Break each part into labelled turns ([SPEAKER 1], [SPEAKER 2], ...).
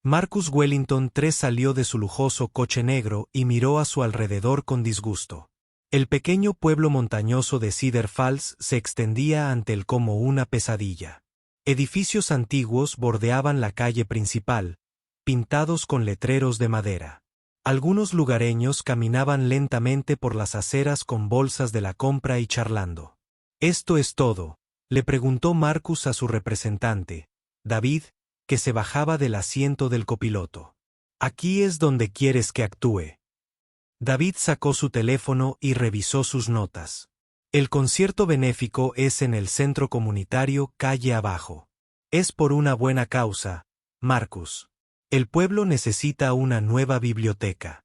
[SPEAKER 1] Marcus Wellington III salió de su lujoso coche negro y miró a su alrededor con disgusto. El pequeño pueblo montañoso de Cedar Falls se extendía ante él como una pesadilla. Edificios antiguos bordeaban la calle principal, pintados con letreros de madera. Algunos lugareños caminaban lentamente por las aceras con bolsas de la compra y charlando. «¿Esto es todo?», le preguntó Marcus a su representante, David, que se bajaba del asiento del copiloto. «Aquí es donde quieres que actúe». David sacó su teléfono y revisó sus notas. «El concierto benéfico es en el centro comunitario calle abajo. Es por una buena causa, Marcus. El pueblo necesita una nueva biblioteca».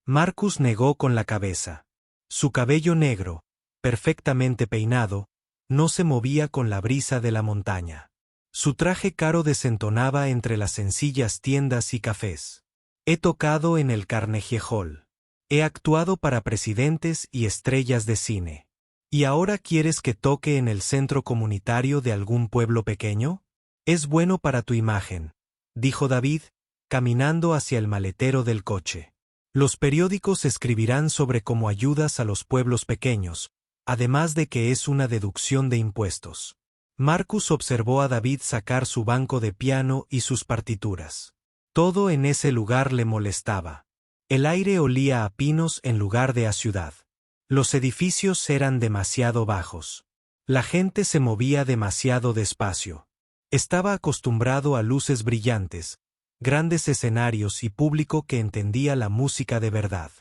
[SPEAKER 1] Marcus negó con la cabeza. Su cabello negro, perfectamente peinado, no se movía con la brisa de la montaña. Su traje caro desentonaba entre las sencillas tiendas y cafés. «He tocado en el Carnegie Hall. He actuado para presidentes y estrellas de cine. ¿Y ahora quieres que toque en el centro comunitario de algún pueblo pequeño? Es bueno para tu imagen», dijo David, caminando hacia el maletero del coche. «Los periódicos escribirán sobre cómo ayudas a los pueblos pequeños, además de que es una deducción de impuestos». Marcus observó a David sacar su banco de piano y sus partituras. Todo en ese lugar le molestaba. El aire olía a pinos en lugar de a ciudad. Los edificios eran demasiado bajos. La gente se movía demasiado despacio. Estaba acostumbrado a luces brillantes, grandes escenarios y público que entendía la música de verdad.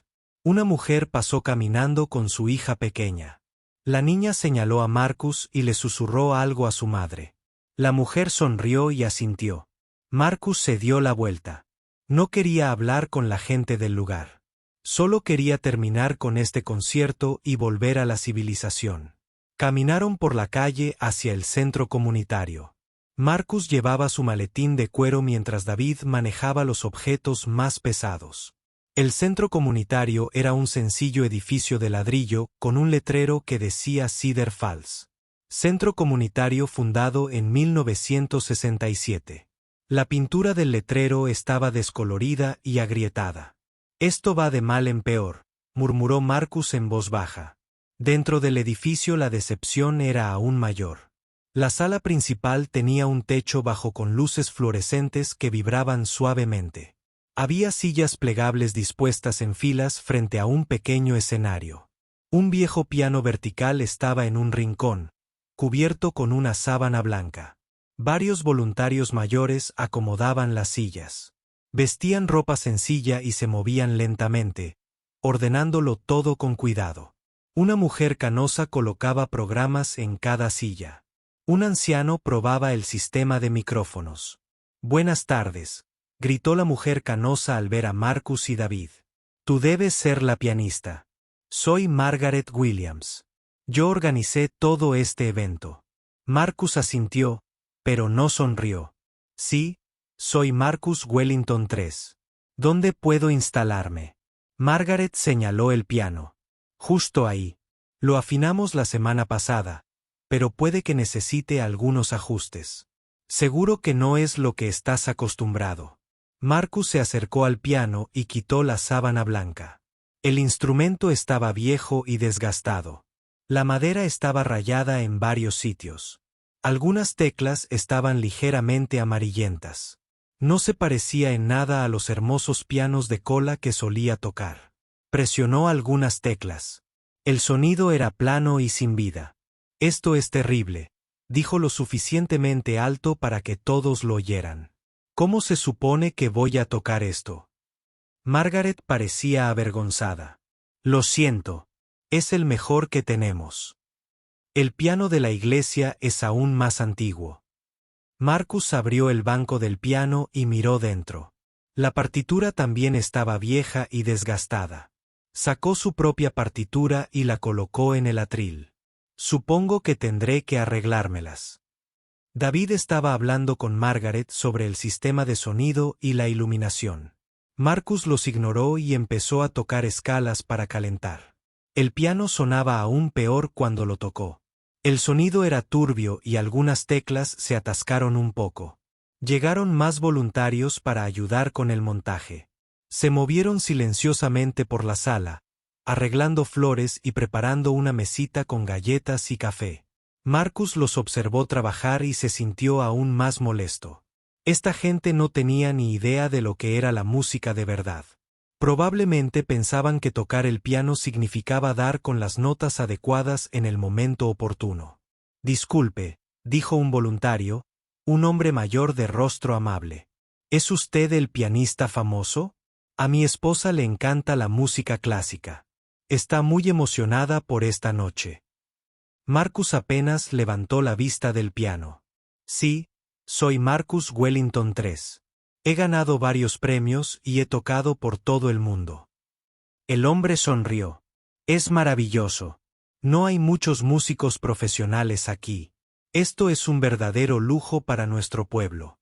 [SPEAKER 1] Una mujer pasó caminando con su hija pequeña. La niña señaló a Marcus y le susurró algo a su madre. La mujer sonrió y asintió. Marcus se dio la vuelta. No quería hablar con la gente del lugar. Solo quería terminar con este concierto y volver a la civilización. Caminaron por la calle hacia el centro comunitario. Marcus llevaba su maletín de cuero mientras David manejaba los objetos más pesados. El centro comunitario era un sencillo edificio de ladrillo con un letrero que decía Cedar Falls. Centro comunitario fundado en 1967. La pintura del letrero estaba descolorida y agrietada. «Esto va de mal en peor», murmuró Marcus en voz baja. Dentro del edificio la decepción era aún mayor. La sala principal tenía un techo bajo con luces fluorescentes que vibraban suavemente. Había sillas plegables dispuestas en filas frente a un pequeño escenario. Un viejo piano vertical estaba en un rincón, cubierto con una sábana blanca. Varios voluntarios mayores acomodaban las sillas. Vestían ropa sencilla y se movían lentamente, ordenándolo todo con cuidado. Una mujer canosa colocaba programas en cada silla. Un anciano probaba el sistema de micrófonos. «Buenas tardes», gritó la mujer canosa al ver a Marcus y David. «Tú debes ser la pianista. Soy Margaret Williams. Yo organicé todo este evento». Marcus asintió, pero no sonrió. «Sí, soy Marcus Wellington III. ¿Dónde puedo instalarme?» Margaret señaló el piano. «Justo ahí. Lo afinamos la semana pasada, pero puede que necesite algunos ajustes. Seguro que no es lo que estás acostumbrado». Marcus se acercó al piano y quitó la sábana blanca. El instrumento estaba viejo y desgastado. La madera estaba rayada en varios sitios. Algunas teclas estaban ligeramente amarillentas. No se parecía en nada a los hermosos pianos de cola que solía tocar. Presionó algunas teclas. El sonido era plano y sin vida. «Esto es terrible», dijo lo suficientemente alto para que todos lo oyeran. «¿Cómo se supone que voy a tocar esto?» Margaret parecía avergonzada. «Lo siento. Es el mejor que tenemos. El piano de la iglesia es aún más antiguo». Marcus abrió el banco del piano y miró dentro. La partitura también estaba vieja y desgastada. Sacó su propia partitura y la colocó en el atril. «Supongo que tendré que arreglármelas». David estaba hablando con Margaret sobre el sistema de sonido y la iluminación. Marcus los ignoró y empezó a tocar escalas para calentar. El piano sonaba aún peor cuando lo tocó. El sonido era turbio y algunas teclas se atascaron un poco. Llegaron más voluntarios para ayudar con el montaje. Se movieron silenciosamente por la sala, arreglando flores y preparando una mesita con galletas y café. Marcus los observó trabajar y se sintió aún más molesto. Esta gente no tenía ni idea de lo que era la música de verdad. Probablemente pensaban que tocar el piano significaba dar con las notas adecuadas en el momento oportuno. Disculpe, dijo un voluntario, un hombre mayor de rostro amable. ¿Es usted el pianista famoso? A mi esposa le encanta la música clásica. Está muy emocionada por esta noche. Marcus apenas levantó la vista del piano. Sí, soy Marcus Wellington III. He ganado varios premios y he tocado por todo el mundo. El hombre sonrió. Es maravilloso. No hay muchos músicos profesionales aquí. Esto es un verdadero lujo para nuestro pueblo.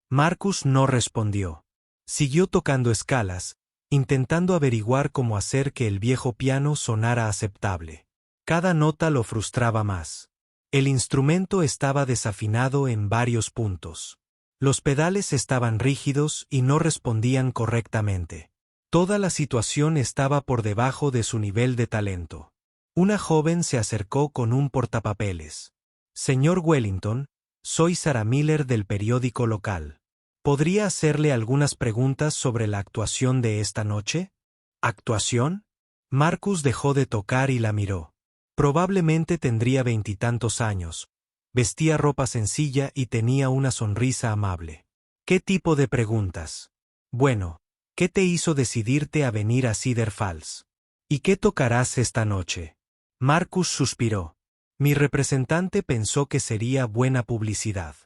[SPEAKER 1] Marcus no respondió. Siguió tocando escalas, intentando averiguar cómo hacer que el viejo piano sonara aceptable. Cada nota lo frustraba más. El instrumento estaba desafinado en varios puntos. Los pedales estaban rígidos y no respondían correctamente. Toda la situación estaba por debajo de su nivel de talento. Una joven se acercó con un portapapeles. Señor Wellington, soy Sarah Miller del periódico local. ¿Podría hacerle algunas preguntas sobre la actuación de esta noche? ¿Actuación? Marcus dejó de tocar y la miró. Probablemente tendría 20 y tantos años. Vestía ropa sencilla y tenía una sonrisa amable. ¿Qué tipo de preguntas? Bueno, ¿qué te hizo decidirte a venir a Cedar Falls? ¿Y qué tocarás esta noche? Marcus suspiró. Mi representante pensó que sería buena publicidad.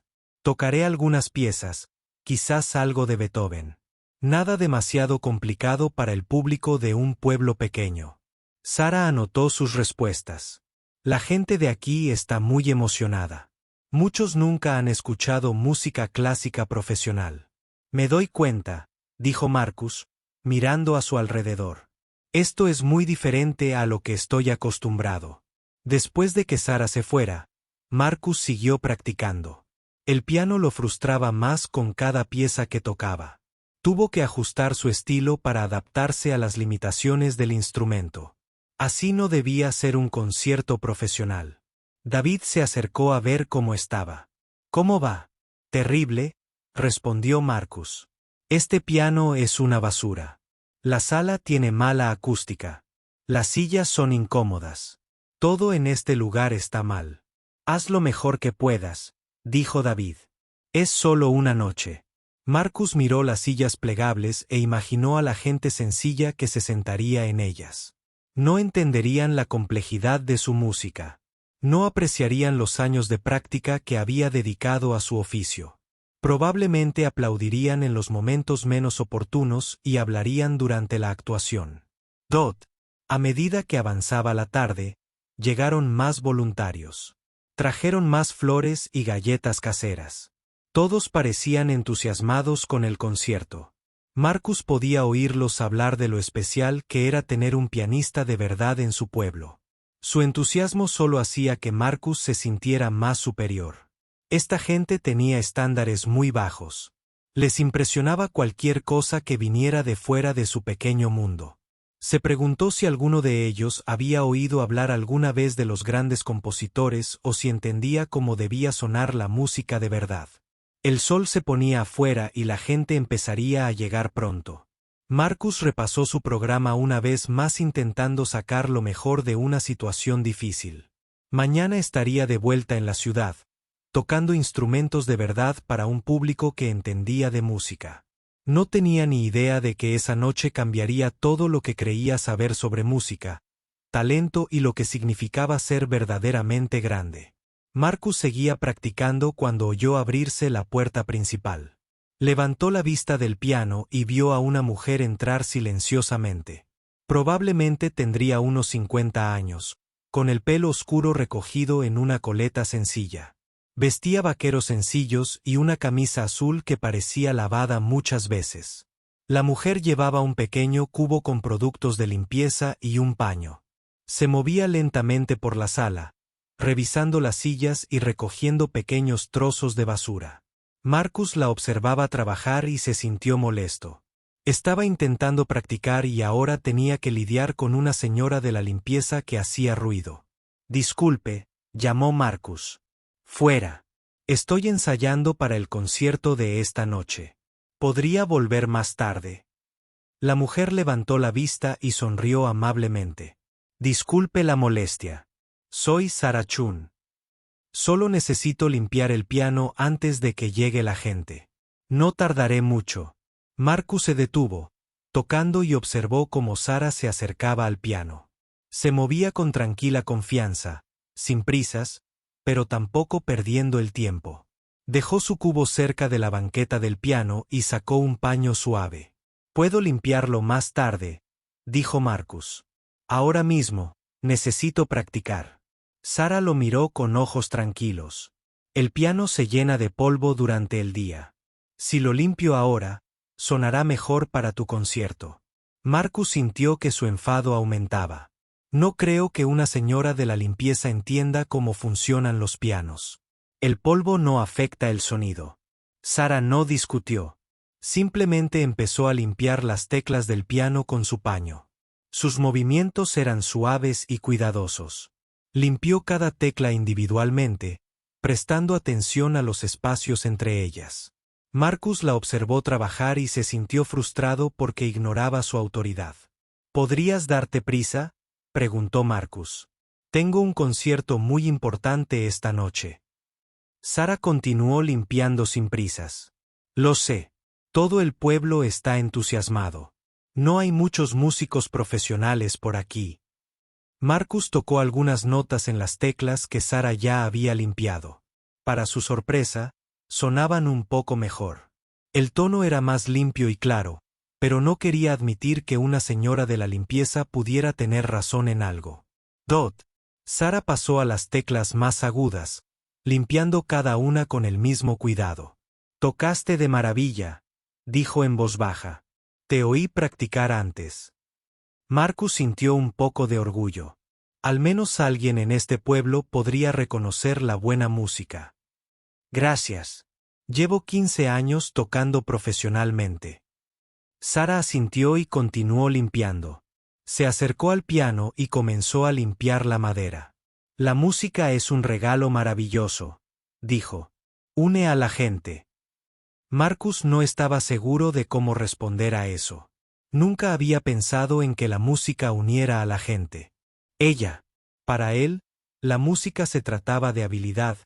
[SPEAKER 1] Tocaré algunas piezas, quizás algo de Beethoven. Nada demasiado complicado para el público de un pueblo pequeño. Sarah anotó sus respuestas. La gente de aquí está muy emocionada. Muchos nunca han escuchado música clásica profesional. Me doy cuenta, dijo Marcus, mirando a su alrededor. Esto es muy diferente a lo que estoy acostumbrado. Después de que Sarah se fuera, Marcus siguió practicando. El piano lo frustraba más con cada pieza que tocaba. Tuvo que ajustar su estilo para adaptarse a las limitaciones del instrumento. Así no debía ser un concierto profesional. David se acercó a ver cómo estaba. ¿Cómo va? Terrible, respondió Marcus. Este piano es una basura. La sala tiene mala acústica. Las sillas son incómodas. Todo en este lugar está mal. Haz lo mejor que puedas, dijo David. Es solo una noche. Marcus miró las sillas plegables e imaginó a la gente sencilla que se sentaría en ellas. No entenderían la complejidad de su música. No apreciarían los años de práctica que había dedicado a su oficio. Probablemente aplaudirían en los momentos menos oportunos y hablarían durante la actuación. A medida que avanzaba la tarde, llegaron más voluntarios. Trajeron más flores y galletas caseras. Todos parecían entusiasmados con el concierto. Marcus podía oírlos hablar de lo especial que era tener un pianista de verdad en su pueblo. Su entusiasmo solo hacía que Marcus se sintiera más superior. Esta gente tenía estándares muy bajos. Les impresionaba cualquier cosa que viniera de fuera de su pequeño mundo. Se preguntó si alguno de ellos había oído hablar alguna vez de los grandes compositores o si entendía cómo debía sonar la música de verdad. El sol se ponía afuera y la gente empezaría a llegar pronto. Marcus repasó su programa una vez más intentando sacar lo mejor de una situación difícil. Mañana estaría de vuelta en la ciudad, tocando instrumentos de verdad para un público que entendía de música. No tenía ni idea de que esa noche cambiaría todo lo que creía saber sobre música, talento y lo que significaba ser verdaderamente grande. Marcus seguía practicando cuando oyó abrirse la puerta principal. Levantó la vista del piano y vio a una mujer entrar silenciosamente. Probablemente tendría unos 50 años, con el pelo oscuro recogido en una coleta sencilla. Vestía vaqueros sencillos y una camisa azul que parecía lavada muchas veces. La mujer llevaba un pequeño cubo con productos de limpieza y un paño. Se movía lentamente por la sala, revisando las sillas y recogiendo pequeños trozos de basura. Marcus la observaba trabajar y se sintió molesto. Estaba intentando practicar y ahora tenía que lidiar con una señora de la limpieza que hacía ruido. Disculpe, llamó Marcus. Fuera. Estoy ensayando para el concierto de esta noche. ¿Podría volver más tarde? La mujer levantó la vista y sonrió amablemente. Disculpe la molestia. Soy Sarah Chun. Solo necesito limpiar el piano antes de que llegue la gente. No tardaré mucho. Marcus se detuvo, tocando y observó cómo Sarah se acercaba al piano. Se movía con tranquila confianza, sin prisas, pero tampoco perdiendo el tiempo. Dejó su cubo cerca de la banqueta del piano y sacó un paño suave. «Puedo limpiarlo más tarde», dijo Marcus. «Ahora mismo, necesito practicar». Sarah lo miró con ojos tranquilos. «El piano se llena de polvo durante el día. Si lo limpio ahora, sonará mejor para tu concierto». Marcus sintió que su enfado aumentaba. «No creo que una señora de la limpieza entienda cómo funcionan los pianos. El polvo no afecta el sonido». Sarah no discutió. Simplemente empezó a limpiar las teclas del piano con su paño. Sus movimientos eran suaves y cuidadosos. Limpió cada tecla individualmente, prestando atención a los espacios entre ellas. Marcus la observó trabajar y se sintió frustrado porque ignoraba su autoridad. «¿Podrías darte prisa?», preguntó Marcus. «Tengo un concierto muy importante esta noche». Sarah continuó limpiando sin prisas. «Lo sé. Todo el pueblo está entusiasmado. No hay muchos músicos profesionales por aquí». Marcus tocó algunas notas en las teclas que Sarah ya había limpiado. Para su sorpresa, sonaban un poco mejor. El tono era más limpio y claro, pero no quería admitir que una señora de la limpieza pudiera tener razón en algo. «Dot». Sarah pasó a las teclas más agudas, limpiando cada una con el mismo cuidado. «Tocaste de maravilla», dijo en voz baja. «Te oí practicar antes». Marcus sintió un poco de orgullo. Al menos alguien en este pueblo podría reconocer la buena música. «Gracias. Llevo 15 años tocando profesionalmente». Sarah asintió y continuó limpiando. Se acercó al piano y comenzó a limpiar la madera. «La música es un regalo maravilloso», dijo. «Une a la gente». Marcus no estaba seguro de cómo responder a eso. Nunca había pensado en que la música uniera a la gente. Para él, la música se trataba de habilidad,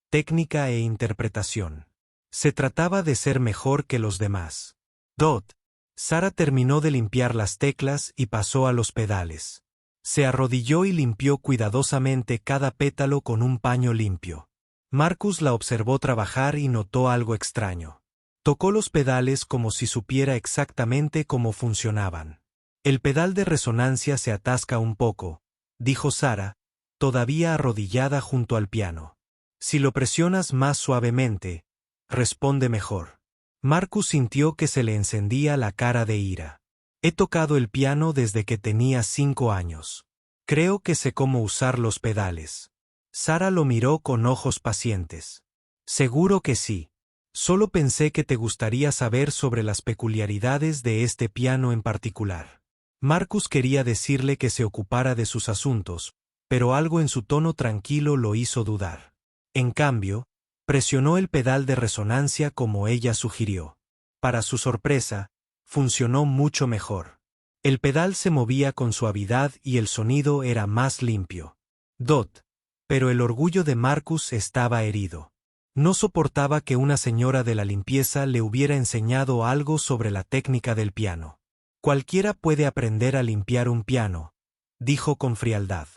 [SPEAKER 1] técnica e interpretación. Se trataba de ser mejor que los demás. «Dot». Sarah terminó de limpiar las teclas y pasó a los pedales. Se arrodilló y limpió cuidadosamente cada pétalo con un paño limpio. Marcus la observó trabajar y notó algo extraño. Tocó los pedales como si supiera exactamente cómo funcionaban. «El pedal de resonancia se atasca un poco», dijo Sarah, todavía arrodillada junto al piano. «Si lo presionas más suavemente, responde mejor». Marcus sintió que se le encendía la cara de ira. «He tocado el piano desde que tenía 5 años. Creo que sé cómo usar los pedales». Sarah lo miró con ojos pacientes. «Seguro que sí. Solo pensé que te gustaría saber sobre las peculiaridades de este piano en particular». Marcus quería decirle que se ocupara de sus asuntos, pero algo en su tono tranquilo lo hizo dudar. En cambio, presionó el pedal de resonancia como ella sugirió. Para su sorpresa, funcionó mucho mejor. El pedal se movía con suavidad y el sonido era más limpio. «Dot». Pero el orgullo de Marcus estaba herido. No soportaba que una señora de la limpieza le hubiera enseñado algo sobre la técnica del piano. «Cualquiera puede aprender a limpiar un piano», dijo con frialdad.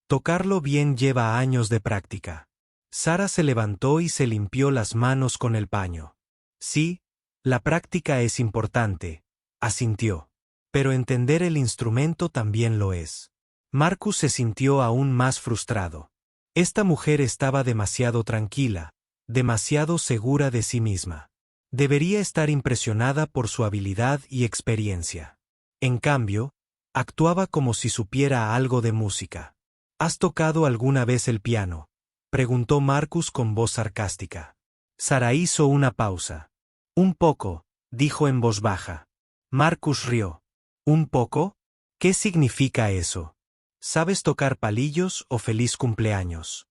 [SPEAKER 1] «Tocarlo bien lleva años de práctica». Sarah se levantó y se limpió las manos con el paño. «Sí, la práctica es importante», asintió. «Pero entender el instrumento también lo es». Marcus se sintió aún más frustrado. Esta mujer estaba demasiado tranquila, demasiado segura de sí misma. Debería estar impresionada por su habilidad y experiencia. En cambio, actuaba como si supiera algo de música. «¿Has tocado alguna vez el piano?», preguntó Marcus con voz sarcástica. Sara hizo una pausa. Un poco, dijo en voz baja. Marcus rió. ¿Un poco? ¿Qué significa eso? ¿Sabes tocar palillos o feliz cumpleaños?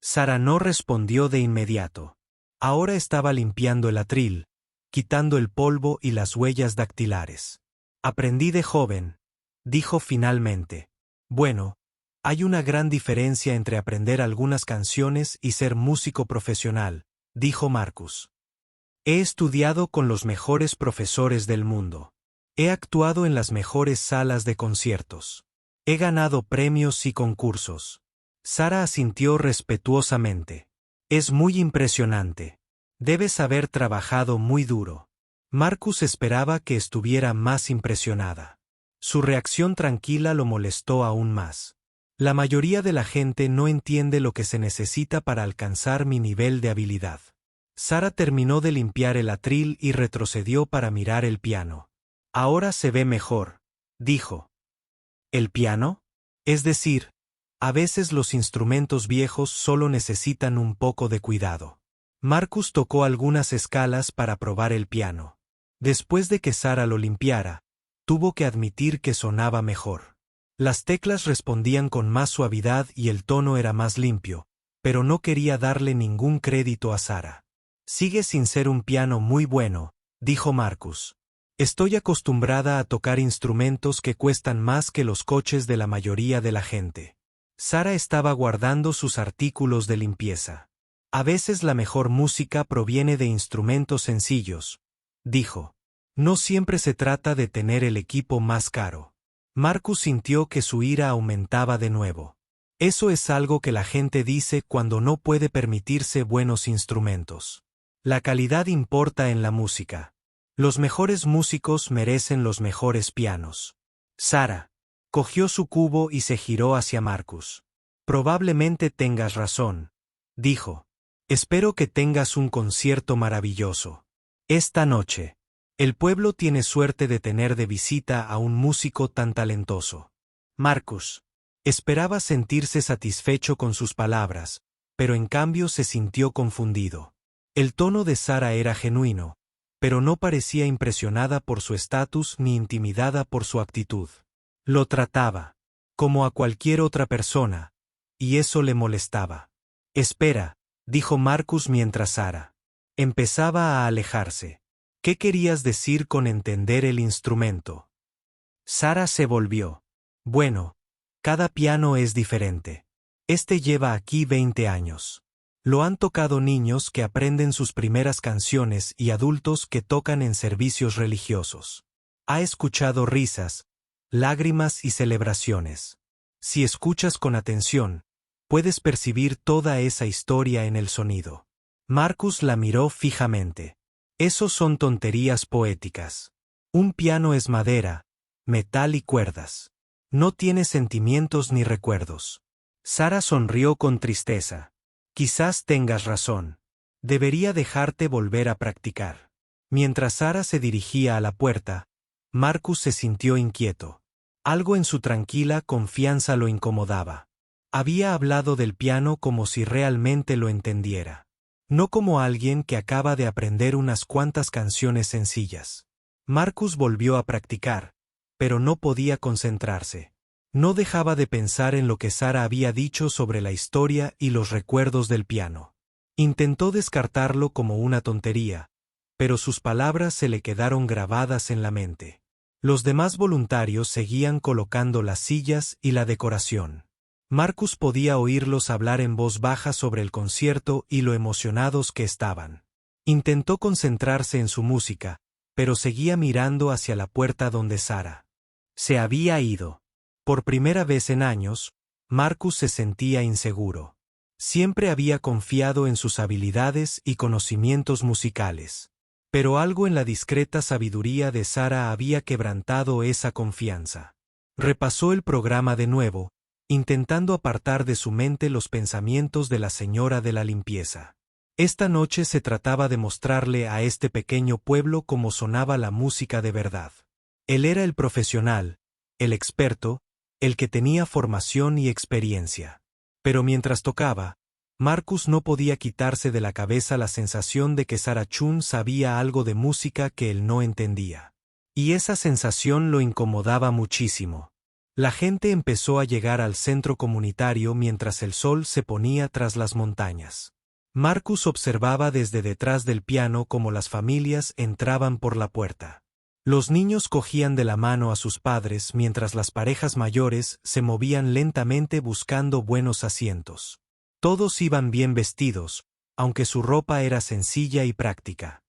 [SPEAKER 1] Sara no respondió de inmediato. Ahora estaba limpiando el atril, quitando el polvo y las huellas dactilares. Aprendí de joven, dijo finalmente. Bueno, hay una gran diferencia entre aprender algunas canciones y ser músico profesional, dijo Marcus. He estudiado con los mejores profesores del mundo. He actuado en las mejores salas de conciertos. He ganado premios y concursos. Sara asintió respetuosamente. Es muy impresionante. Debes haber trabajado muy duro. Marcus esperaba que estuviera más impresionada. Su reacción tranquila lo molestó aún más. La mayoría de la gente no entiende lo que se necesita para alcanzar mi nivel de habilidad. Sara terminó de limpiar el atril y retrocedió para mirar el piano. Ahora se ve mejor, dijo. ¿El piano? Es decir, a veces los instrumentos viejos solo necesitan un poco de cuidado. Marcus tocó algunas escalas para probar el piano. Después de que Sara lo limpiara, tuvo que admitir que sonaba mejor. Las teclas respondían con más suavidad y el tono era más limpio, pero no quería darle ningún crédito a Sara. Sigue sin ser un piano muy bueno, dijo Marcus. Estoy acostumbrada a tocar instrumentos que cuestan más que los coches de la mayoría de la gente. Sara estaba guardando sus artículos de limpieza. A veces la mejor música proviene de instrumentos sencillos, dijo. No siempre se trata de tener el equipo más caro. Marcus sintió que su ira aumentaba de nuevo. Eso es algo que la gente dice cuando no puede permitirse buenos instrumentos. La calidad importa en la música. Los mejores músicos merecen los mejores pianos. Sara cogió su cubo y se giró hacia Marcus. Probablemente tengas razón, dijo. Espero que tengas un concierto maravilloso. Esta noche. El pueblo tiene suerte de tener de visita a un músico tan talentoso. Marcus esperaba sentirse satisfecho con sus palabras, pero en cambio se sintió confundido. El tono de Sara era genuino, pero no parecía impresionada por su estatus ni intimidada por su actitud. Lo trataba como a cualquier otra persona, y eso le molestaba. Espera, dijo Marcus mientras Sara empezaba a alejarse. ¿Qué querías decir con entender el instrumento? Sara se volvió. Bueno, cada piano es diferente. Este lleva aquí 20 años. Lo han tocado niños que aprenden sus primeras canciones y adultos que tocan en servicios religiosos. Ha escuchado risas, lágrimas y celebraciones. Si escuchas con atención, puedes percibir toda esa historia en el sonido. Marcus la miró fijamente. Esos son tonterías poéticas. Un piano es madera, metal y cuerdas. No tiene sentimientos ni recuerdos. Sara sonrió con tristeza. Quizás tengas razón. Debería dejarte volver a practicar. Mientras Sara se dirigía a la puerta, Marcus se sintió inquieto. Algo en su tranquila confianza lo incomodaba. Había hablado del piano como si realmente lo entendiera. No como alguien que acaba de aprender unas cuantas canciones sencillas. Marcus volvió a practicar, pero no podía concentrarse. No dejaba de pensar en lo que Sara había dicho sobre la historia y los recuerdos del piano. Intentó descartarlo como una tontería, pero sus palabras se le quedaron grabadas en la mente. Los demás voluntarios seguían colocando las sillas y la decoración. Marcus podía oírlos hablar en voz baja sobre el concierto y lo emocionados que estaban. Intentó concentrarse en su música, pero seguía mirando hacia la puerta donde Sara se había ido. Por primera vez en años, Marcus se sentía inseguro. Siempre había confiado en sus habilidades y conocimientos musicales. Pero algo en la discreta sabiduría de Sara había quebrantado esa confianza. Repasó el programa de nuevo, intentando apartar de su mente los pensamientos de la señora de la limpieza. Esta noche se trataba de mostrarle a este pequeño pueblo cómo sonaba la música de verdad. Él era el profesional, el experto, el que tenía formación y experiencia. Pero mientras tocaba, Marcus no podía quitarse de la cabeza la sensación de que Sarah Chun sabía algo de música que él no entendía. Y esa sensación lo incomodaba muchísimo. La gente empezó a llegar al centro comunitario mientras el sol se ponía tras las montañas. Marcus observaba desde detrás del piano cómo las familias entraban por la puerta. Los niños cogían de la mano a sus padres mientras las parejas mayores se movían lentamente buscando buenos asientos. Todos iban bien vestidos, aunque su ropa era sencilla y práctica.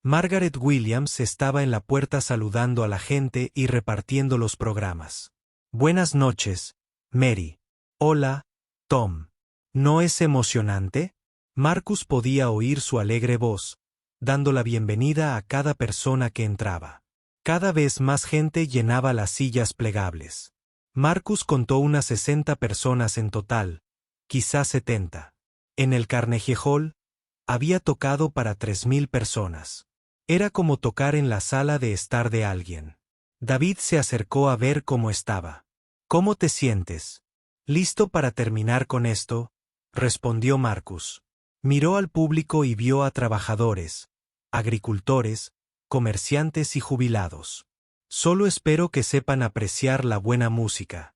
[SPEAKER 1] Margaret Williams estaba en la puerta saludando a la gente y repartiendo los programas. Buenas noches, Mary. Hola, Tom. ¿No es emocionante? Marcus podía oír su alegre voz, dando la bienvenida a cada persona que entraba. Cada vez más gente llenaba las sillas plegables. Marcus contó unas 60 personas en total, quizás 70. En el Carnegie Hall, había tocado para 3.000 personas. Era como tocar en la sala de estar de alguien. David se acercó a ver cómo estaba. ¿Cómo te sientes? ¿Listo para terminar con esto? Respondió Marcus. Miró al público y vio a trabajadores, agricultores, comerciantes y jubilados. Solo espero que sepan apreciar la buena música.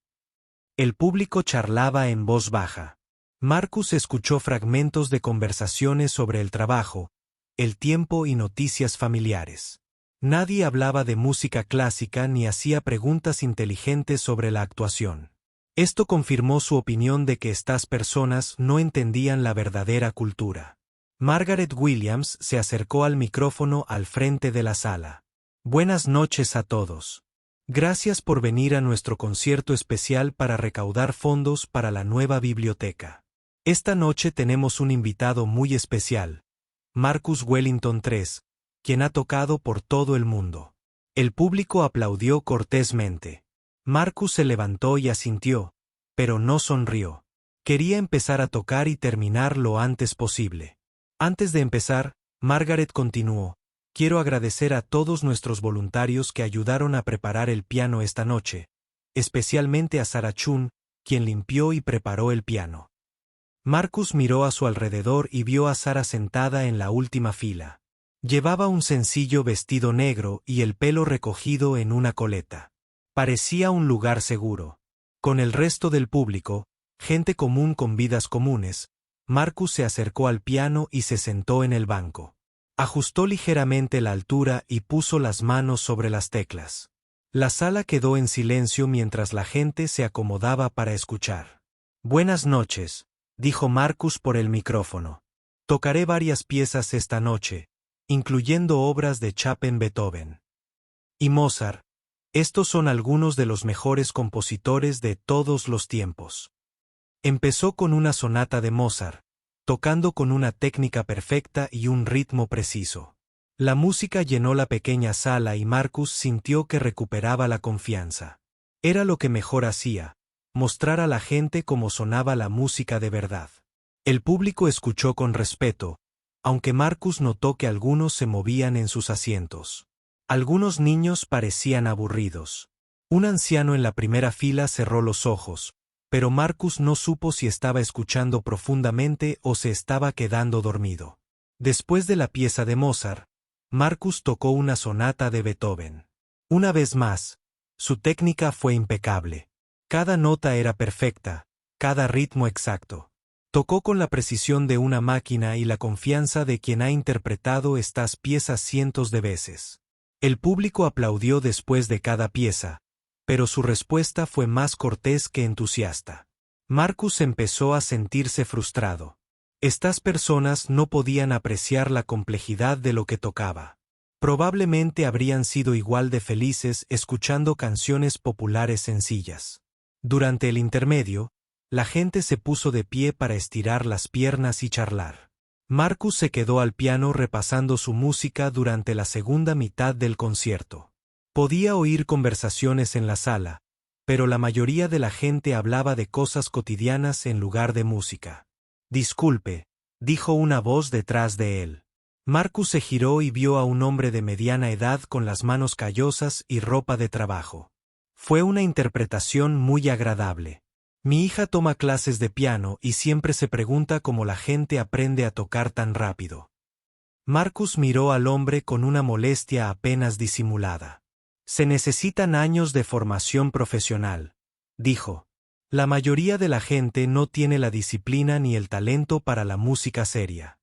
[SPEAKER 1] El público charlaba en voz baja. Marcus escuchó fragmentos de conversaciones sobre el trabajo, el tiempo y noticias familiares. Nadie hablaba de música clásica ni hacía preguntas inteligentes sobre la actuación. Esto confirmó su opinión de que estas personas no entendían la verdadera cultura. Margaret Williams se acercó al micrófono al frente de la sala. Buenas noches a todos. Gracias por venir a nuestro concierto especial para recaudar fondos para la nueva biblioteca. Esta noche tenemos un invitado muy especial, Marcus Wellington III, quien ha tocado por todo el mundo. El público aplaudió cortésmente. Marcus se levantó y asintió, pero no sonrió. Quería empezar a tocar y terminar lo antes posible. Antes de empezar, Margaret continuó. Quiero agradecer a todos nuestros voluntarios que ayudaron a preparar el piano esta noche, especialmente a Sarah Chun, quien limpió y preparó el piano. Marcus miró a su alrededor y vio a Sarah sentada en la última fila. Llevaba un sencillo vestido negro y el pelo recogido en una coleta. Parecía un lugar seguro. Con el resto del público, gente común con vidas comunes, Marcus se acercó al piano y se sentó en el banco. Ajustó ligeramente la altura y puso las manos sobre las teclas. La sala quedó en silencio mientras la gente se acomodaba para escuchar. Buenas noches, dijo Marcus por el micrófono. Tocaré varias piezas esta noche, incluyendo obras de Chopin, Beethoven y Mozart. Estos son algunos de los mejores compositores de todos los tiempos. Empezó con una sonata de Mozart, tocando con una técnica perfecta y un ritmo preciso. La música llenó la pequeña sala y Marcus sintió que recuperaba la confianza. Era lo que mejor hacía, mostrar a la gente cómo sonaba la música de verdad. El público escuchó con respeto, aunque Marcus notó que algunos se movían en sus asientos. Algunos niños parecían aburridos. Un anciano en la primera fila cerró los ojos, pero Marcus no supo si estaba escuchando profundamente o se estaba quedando dormido. Después de la pieza de Mozart, Marcus tocó una sonata de Beethoven. Una vez más, su técnica fue impecable. Cada nota era perfecta, cada ritmo exacto. Tocó con la precisión de una máquina y la confianza de quien ha interpretado estas piezas cientos de veces. El público aplaudió después de cada pieza, pero su respuesta fue más cortés que entusiasta. Marcus empezó a sentirse frustrado. Estas personas no podían apreciar la complejidad de lo que tocaba. Probablemente habrían sido igual de felices escuchando canciones populares sencillas. Durante el intermedio, la gente se puso de pie para estirar las piernas y charlar. Marcus se quedó al piano repasando su música durante la segunda mitad del concierto. Podía oír conversaciones en la sala, pero la mayoría de la gente hablaba de cosas cotidianas en lugar de música. Disculpe, dijo una voz detrás de él. Marcus se giró y vio a un hombre de mediana edad con las manos callosas y ropa de trabajo. Fue una interpretación muy agradable. Mi hija toma clases de piano y siempre se pregunta cómo la gente aprende a tocar tan rápido. Marcus miró al hombre con una molestia apenas disimulada. Se necesitan años de formación profesional, dijo. La mayoría de la gente no tiene la disciplina ni el talento para la música seria.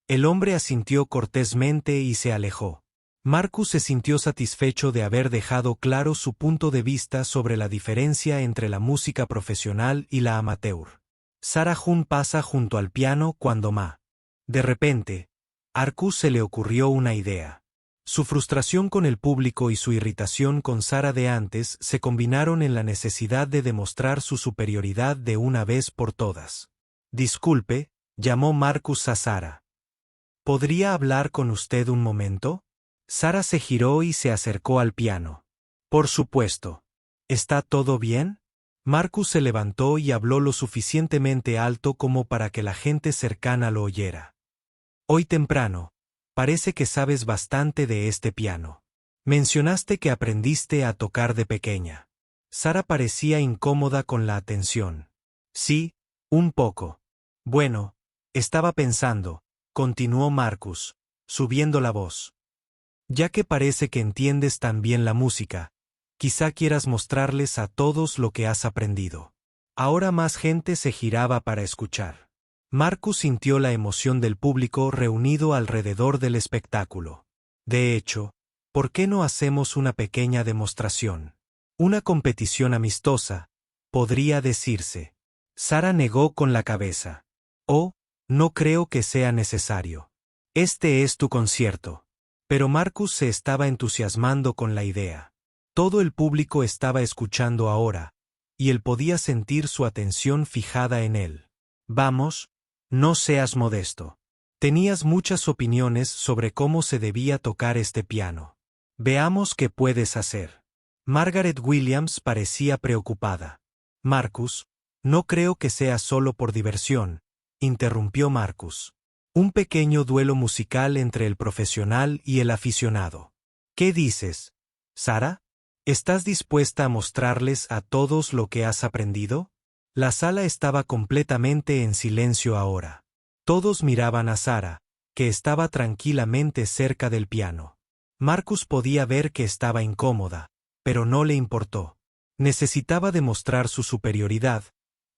[SPEAKER 1] El hombre asintió cortésmente y se alejó. Marcus se sintió satisfecho de haber dejado claro su punto de vista sobre la diferencia entre la música profesional y la amateur. Sarah June pasa junto al piano cuando Ma. De repente, a Marcus se le ocurrió una idea. Su frustración con el público y su irritación con Sarah de antes se combinaron en la necesidad de demostrar su superioridad de una vez por todas. Disculpe, llamó Marcus a Sarah. ¿Podría hablar con usted un momento? Sarah se giró y se acercó al piano. Por supuesto. ¿Está todo bien? Marcus se levantó y habló lo suficientemente alto como para que la gente cercana lo oyera. Hoy temprano, parece que sabes bastante de este piano. Mencionaste que aprendiste a tocar de pequeña. Sarah parecía incómoda con la atención. Sí, un poco. Bueno, estaba pensando, continuó Marcus, subiendo la voz. Ya que parece que entiendes tan bien la música, quizá quieras mostrarles a todos lo que has aprendido. Ahora más gente se giraba para escuchar. Marcus sintió la emoción del público reunido alrededor del espectáculo. De hecho, ¿por qué no hacemos una pequeña demostración? Una competición amistosa, podría decirse. Sarah negó con la cabeza. Oh, no creo que sea necesario. Este es tu concierto. Pero Marcus se estaba entusiasmando con la idea. Todo el público estaba escuchando ahora, y él podía sentir su atención fijada en él. Vamos, no seas modesto. Tenías muchas opiniones sobre cómo se debía tocar este piano. Veamos qué puedes hacer. Margaret Williams parecía preocupada. Marcus, no creo que sea solo por diversión, interrumpió Marcus. Un pequeño duelo musical entre el profesional y el aficionado. ¿Qué dices, Sarah? ¿Estás dispuesta a mostrarles a todos lo que has aprendido? La sala estaba completamente en silencio ahora. Todos miraban a Sarah, que estaba tranquilamente cerca del piano. Marcus podía ver que estaba incómoda, pero no le importó. Necesitaba demostrar su superioridad,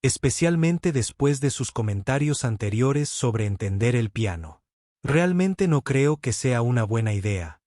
[SPEAKER 1] especialmente después de sus comentarios anteriores sobre entender el piano. Realmente no creo que sea una buena idea,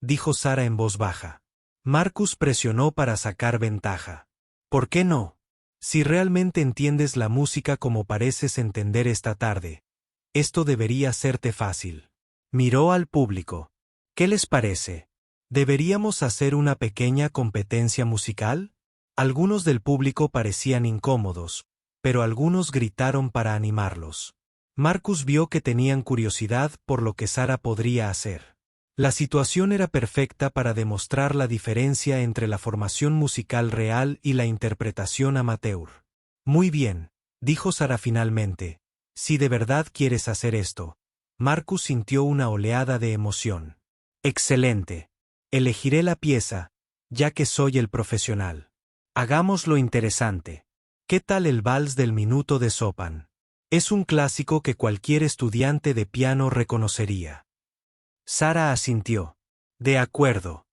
[SPEAKER 1] dijo Sarah en voz baja. Marcus presionó para sacar ventaja. ¿Por qué no? Si realmente entiendes la música como pareces entender esta tarde, esto debería serte fácil. Miró al público. ¿Qué les parece? ¿Deberíamos hacer una pequeña competencia musical? Algunos del público parecían incómodos, pero algunos gritaron para animarlos. Marcus vio que tenían curiosidad por lo que Sarah podría hacer. La situación era perfecta para demostrar la diferencia entre la formación musical real y la interpretación amateur. Muy bien, dijo Sarah finalmente. Si de verdad quieres hacer esto. Marcus sintió una oleada de emoción. Excelente. Elegiré la pieza, ya que soy el profesional. Hagámoslo interesante. ¿Qué tal el vals del minuto de Chopin? Es un clásico que cualquier estudiante de piano reconocería. Sarah asintió. De acuerdo.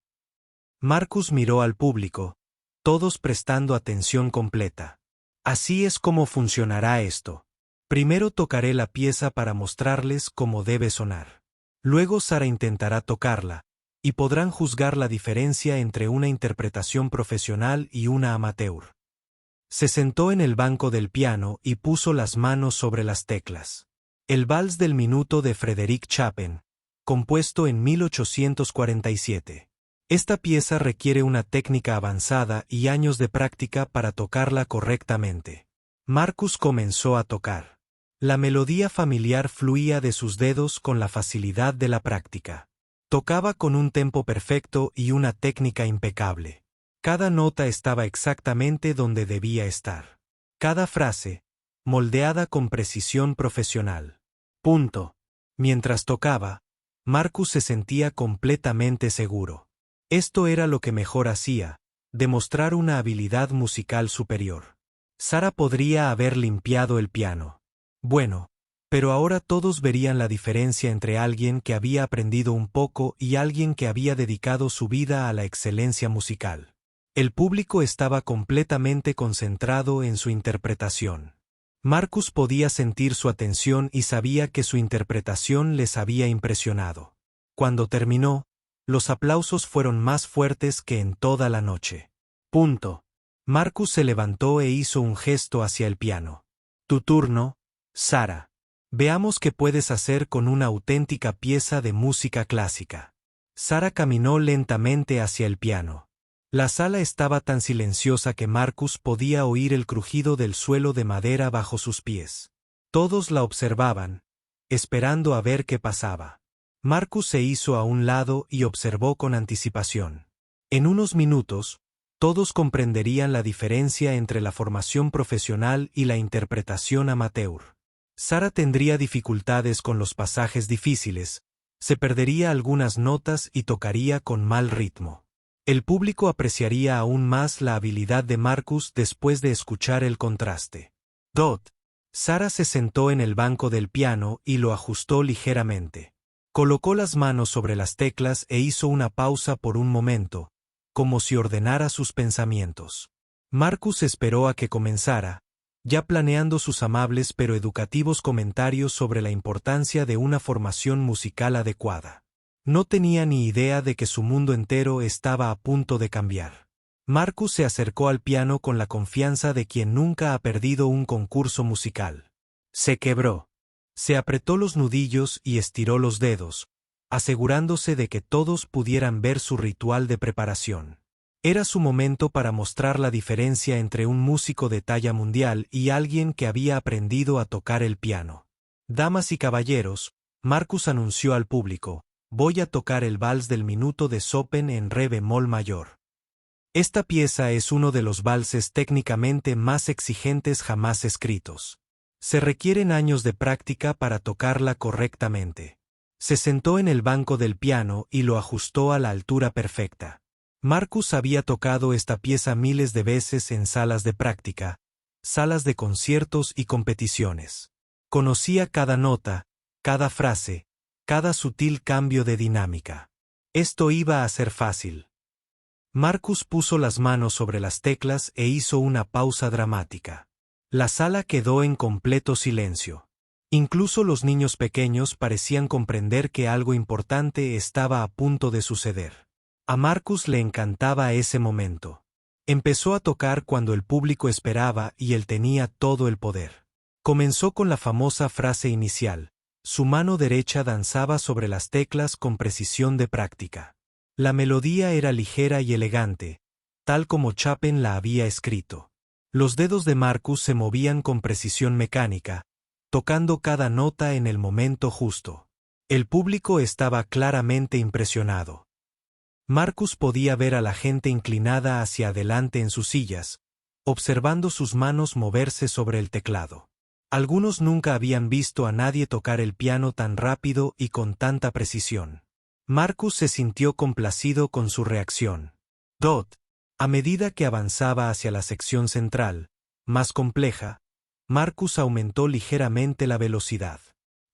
[SPEAKER 1] Marcus miró al público, todos prestando atención completa. Así es como funcionará esto. Primero tocaré la pieza para mostrarles cómo debe sonar. Luego Sarah intentará tocarla, y podrán juzgar la diferencia entre una interpretación profesional y una amateur. Se sentó en el banco del piano y puso las manos sobre las teclas. El vals del minuto de Frédéric Chopin, compuesto en 1847. Esta pieza requiere una técnica avanzada y años de práctica para tocarla correctamente. Marcus comenzó a tocar. La melodía familiar fluía de sus dedos con la facilidad de la práctica. Tocaba con un tempo perfecto y una técnica impecable. Cada nota estaba exactamente donde debía estar. Cada frase, moldeada con precisión profesional. Punto. Mientras tocaba, Marcus se sentía completamente seguro. Esto era lo que mejor hacía, demostrar una habilidad musical superior. Sara podría haber limpiado el piano. Bueno, pero ahora todos verían la diferencia entre alguien que había aprendido un poco y alguien que había dedicado su vida a la excelencia musical. El público estaba completamente concentrado en su interpretación. Marcus podía sentir su atención y sabía que su interpretación les había impresionado. Cuando terminó, los aplausos fueron más fuertes que en toda la noche. Punto. Marcus se levantó e hizo un gesto hacia el piano. Tu turno, Sara. Veamos qué puedes hacer con una auténtica pieza de música clásica. Sara caminó lentamente hacia el piano. La sala estaba tan silenciosa que Marcus podía oír el crujido del suelo de madera bajo sus pies. Todos la observaban, esperando a ver qué pasaba. Marcus se hizo a un lado y observó con anticipación. En unos minutos, todos comprenderían la diferencia entre la formación profesional y la interpretación amateur. Sara tendría dificultades con los pasajes difíciles, se perdería algunas notas y tocaría con mal ritmo. El público apreciaría aún más la habilidad de Marcus después de escuchar el contraste. Sara se sentó en el banco del piano y lo ajustó ligeramente. Colocó las manos sobre las teclas e hizo una pausa por un momento, como si ordenara sus pensamientos. Marcus esperó a que comenzara, ya planeando sus amables pero educativos comentarios sobre la importancia de una formación musical adecuada. No tenía ni idea de que su mundo entero estaba a punto de cambiar. Marcus se acercó al piano con la confianza de quien nunca ha perdido un concurso musical. Se quebró. Se apretó los nudillos y estiró los dedos, asegurándose de que todos pudieran ver su ritual de preparación. Era su momento para mostrar la diferencia entre un músico de talla mundial y alguien que había aprendido a tocar el piano. Damas y caballeros, Marcus anunció al público, voy a tocar el vals del minuto de Chopin en re bemol mayor. Esta pieza es uno de los valses técnicamente más exigentes jamás escritos. Se requieren años de práctica para tocarla correctamente. Se sentó en el banco del piano y lo ajustó a la altura perfecta. Marcus había tocado esta pieza miles de veces en salas de práctica, salas de conciertos y competiciones. Conocía cada nota, cada frase, cada sutil cambio de dinámica. Esto iba a ser fácil. Marcus puso las manos sobre las teclas e hizo una pausa dramática. La sala quedó en completo silencio. Incluso los niños pequeños parecían comprender que algo importante estaba a punto de suceder. A Marcus le encantaba ese momento. Empezó a tocar cuando el público esperaba y él tenía todo el poder. Comenzó con la famosa frase inicial. Su mano derecha danzaba sobre las teclas con precisión de práctica. La melodía era ligera y elegante, tal como Chopin la había escrito. Los dedos de Marcus se movían con precisión mecánica, tocando cada nota en el momento justo. El público estaba claramente impresionado. Marcus podía ver a la gente inclinada hacia adelante en sus sillas, observando sus manos moverse sobre el teclado. Algunos nunca habían visto a nadie tocar el piano tan rápido y con tanta precisión. Marcus se sintió complacido con su reacción. A medida que avanzaba hacia la sección central, más compleja, Marcus aumentó ligeramente la velocidad.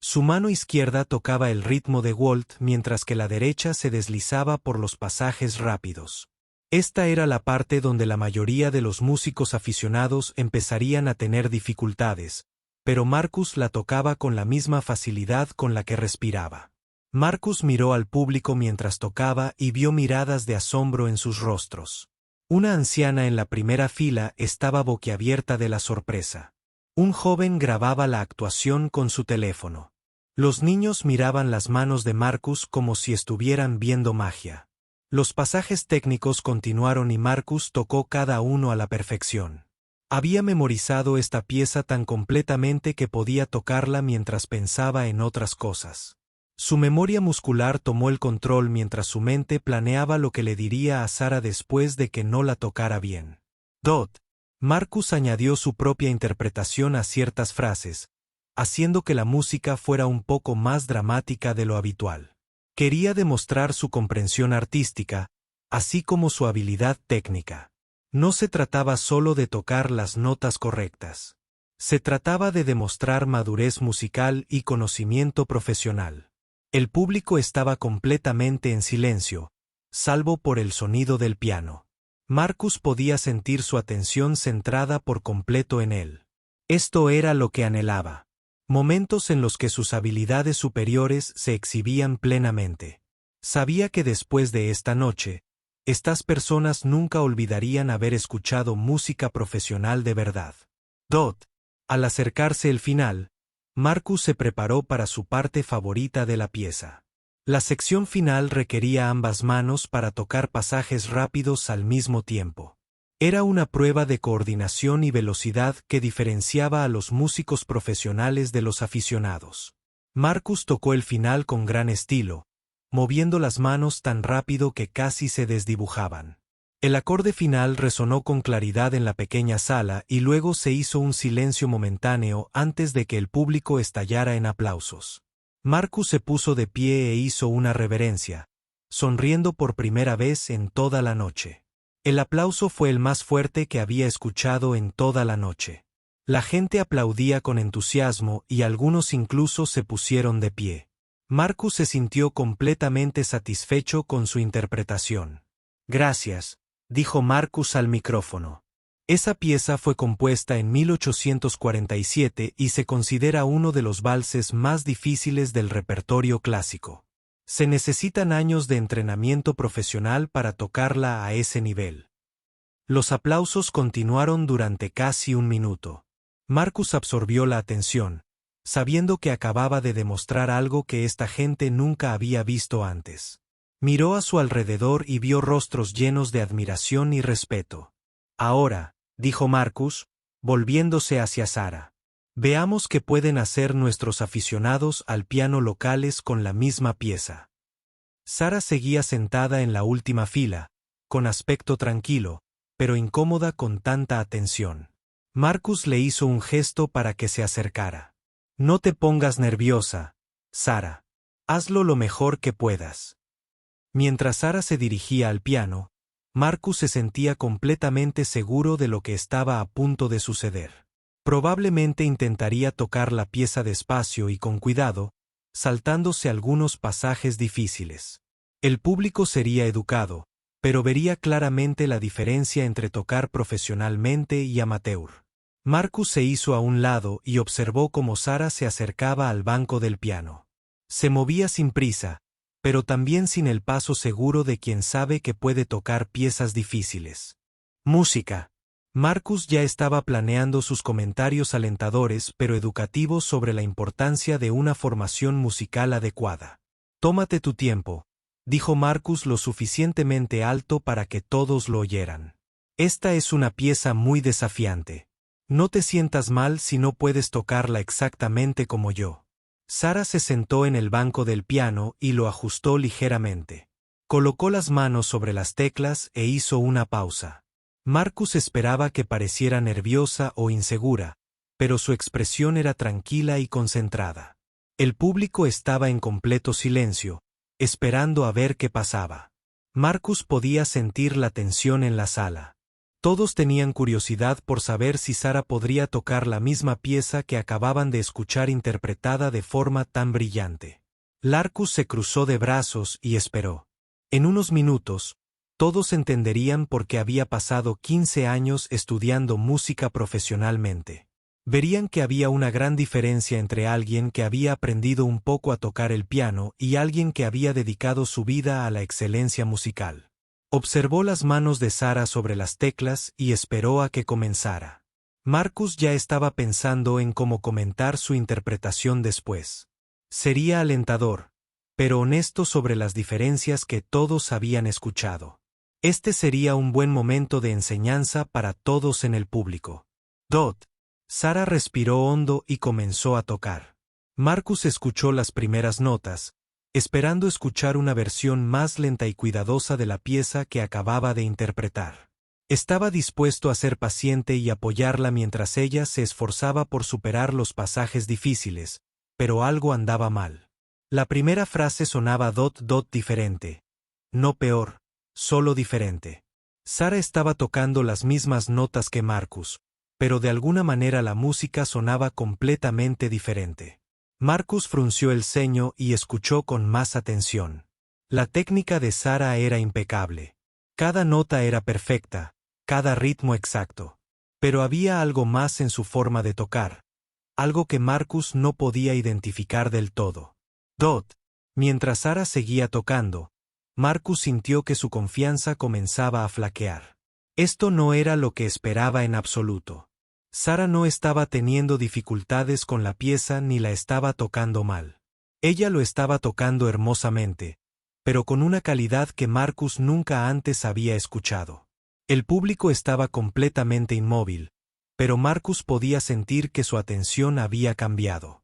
[SPEAKER 1] Su mano izquierda tocaba el ritmo de Walt mientras que la derecha se deslizaba por los pasajes rápidos. Esta era la parte donde la mayoría de los músicos aficionados empezarían a tener dificultades, pero Marcus la tocaba con la misma facilidad con la que respiraba. Marcus miró al público mientras tocaba y vio miradas de asombro en sus rostros. Una anciana en la primera fila estaba boquiabierta de la sorpresa. Un joven grababa la actuación con su teléfono. Los niños miraban las manos de Marcus como si estuvieran viendo magia. Los pasajes técnicos continuaron y Marcus tocó cada uno a la perfección. Había memorizado esta pieza tan completamente que podía tocarla mientras pensaba en otras cosas. Su memoria muscular tomó el control mientras su mente planeaba lo que le diría a Sara después de que no la tocara bien. Marcus añadió su propia interpretación a ciertas frases, haciendo que la música fuera un poco más dramática de lo habitual. Quería demostrar su comprensión artística, así como su habilidad técnica. No se trataba solo de tocar las notas correctas. Se trataba de demostrar madurez musical y conocimiento profesional. El público estaba completamente en silencio, salvo por el sonido del piano. Marcus podía sentir su atención centrada por completo en él. Esto era lo que anhelaba. Momentos en los que sus habilidades superiores se exhibían plenamente. Sabía que después de esta noche, estas personas nunca olvidarían haber escuchado música profesional de verdad. Al acercarse el final, Marcus se preparó para su parte favorita de la pieza. La sección final requería ambas manos para tocar pasajes rápidos al mismo tiempo. Era una prueba de coordinación y velocidad que diferenciaba a los músicos profesionales de los aficionados. Marcus tocó el final con gran estilo, moviendo las manos tan rápido que casi se desdibujaban. El acorde final resonó con claridad en la pequeña sala y luego se hizo un silencio momentáneo antes de que el público estallara en aplausos. Marcus se puso de pie e hizo una reverencia, sonriendo por primera vez en toda la noche. El aplauso fue el más fuerte que había escuchado en toda la noche. La gente aplaudía con entusiasmo y algunos incluso se pusieron de pie. Marcus se sintió completamente satisfecho con su interpretación. «Gracias», dijo Marcus al micrófono. Esa pieza fue compuesta en 1847 y se considera uno de los valses más difíciles del repertorio clásico. Se necesitan años de entrenamiento profesional para tocarla a ese nivel. Los aplausos continuaron durante casi un minuto. Marcus absorbió la atención, sabiendo que acababa de demostrar algo que esta gente nunca había visto antes. Miró a su alrededor y vio rostros llenos de admiración y respeto. «Ahora», dijo Marcus, volviéndose hacia Sara, «veamos qué pueden hacer nuestros aficionados al piano locales con la misma pieza». Sara seguía sentada en la última fila, con aspecto tranquilo, pero incómoda con tanta atención. Marcus le hizo un gesto para que se acercara. «No te pongas nerviosa, Sara. Hazlo lo mejor que puedas». Mientras Sara se dirigía al piano, Marcus se sentía completamente seguro de lo que estaba a punto de suceder. Probablemente intentaría tocar la pieza despacio y con cuidado, saltándose algunos pasajes difíciles. El público sería educado, pero vería claramente la diferencia entre tocar profesionalmente y amateur. Marcus se hizo a un lado y observó cómo Sara se acercaba al banco del piano. Se movía sin prisa, pero también sin el paso seguro de quien sabe que puede tocar piezas difíciles. Música. Marcus ya estaba planeando sus comentarios alentadores pero educativos sobre la importancia de una formación musical adecuada. «Tómate tu tiempo», dijo Marcus lo suficientemente alto para que todos lo oyeran. «Esta es una pieza muy desafiante. No te sientas mal si no puedes tocarla exactamente como yo». Sara se sentó en el banco del piano y lo ajustó ligeramente. Colocó las manos sobre las teclas e hizo una pausa. Marcus esperaba que pareciera nerviosa o insegura, pero su expresión era tranquila y concentrada. El público estaba en completo silencio, esperando a ver qué pasaba. Marcus podía sentir la tensión en la sala. Todos tenían curiosidad por saber si Sara podría tocar la misma pieza que acababan de escuchar interpretada de forma tan brillante. Marcus se cruzó de brazos y esperó. En unos minutos, todos entenderían por qué había pasado 15 años estudiando música profesionalmente. Verían que había una gran diferencia entre alguien que había aprendido un poco a tocar el piano y alguien que había dedicado su vida a la excelencia musical. Observó las manos de Sara sobre las teclas y esperó a que comenzara. Marcus ya estaba pensando en cómo comentar su interpretación después. Sería alentador, pero honesto sobre las diferencias que todos habían escuchado. Este sería un buen momento de enseñanza para todos en el público. Sara respiró hondo y comenzó a tocar. Marcus escuchó las primeras notas, esperando escuchar una versión más lenta y cuidadosa de la pieza que acababa de interpretar. Estaba dispuesto a ser paciente y apoyarla mientras ella se esforzaba por superar los pasajes difíciles, pero algo andaba mal. La primera frase sonaba diferente. No peor, solo diferente. Sara estaba tocando las mismas notas que Marcus, pero de alguna manera la música sonaba completamente diferente. Marcus frunció el ceño y escuchó con más atención. La técnica de Sara era impecable. Cada nota era perfecta, cada ritmo exacto. Pero había algo más en su forma de tocar, algo que Marcus no podía identificar del todo. Mientras Sara seguía tocando, Marcus sintió que su confianza comenzaba a flaquear. Esto no era lo que esperaba en absoluto. Sara no estaba teniendo dificultades con la pieza ni la estaba tocando mal. Ella lo estaba tocando hermosamente, pero con una calidad que Marcus nunca antes había escuchado. El público estaba completamente inmóvil, pero Marcus podía sentir que su atención había cambiado.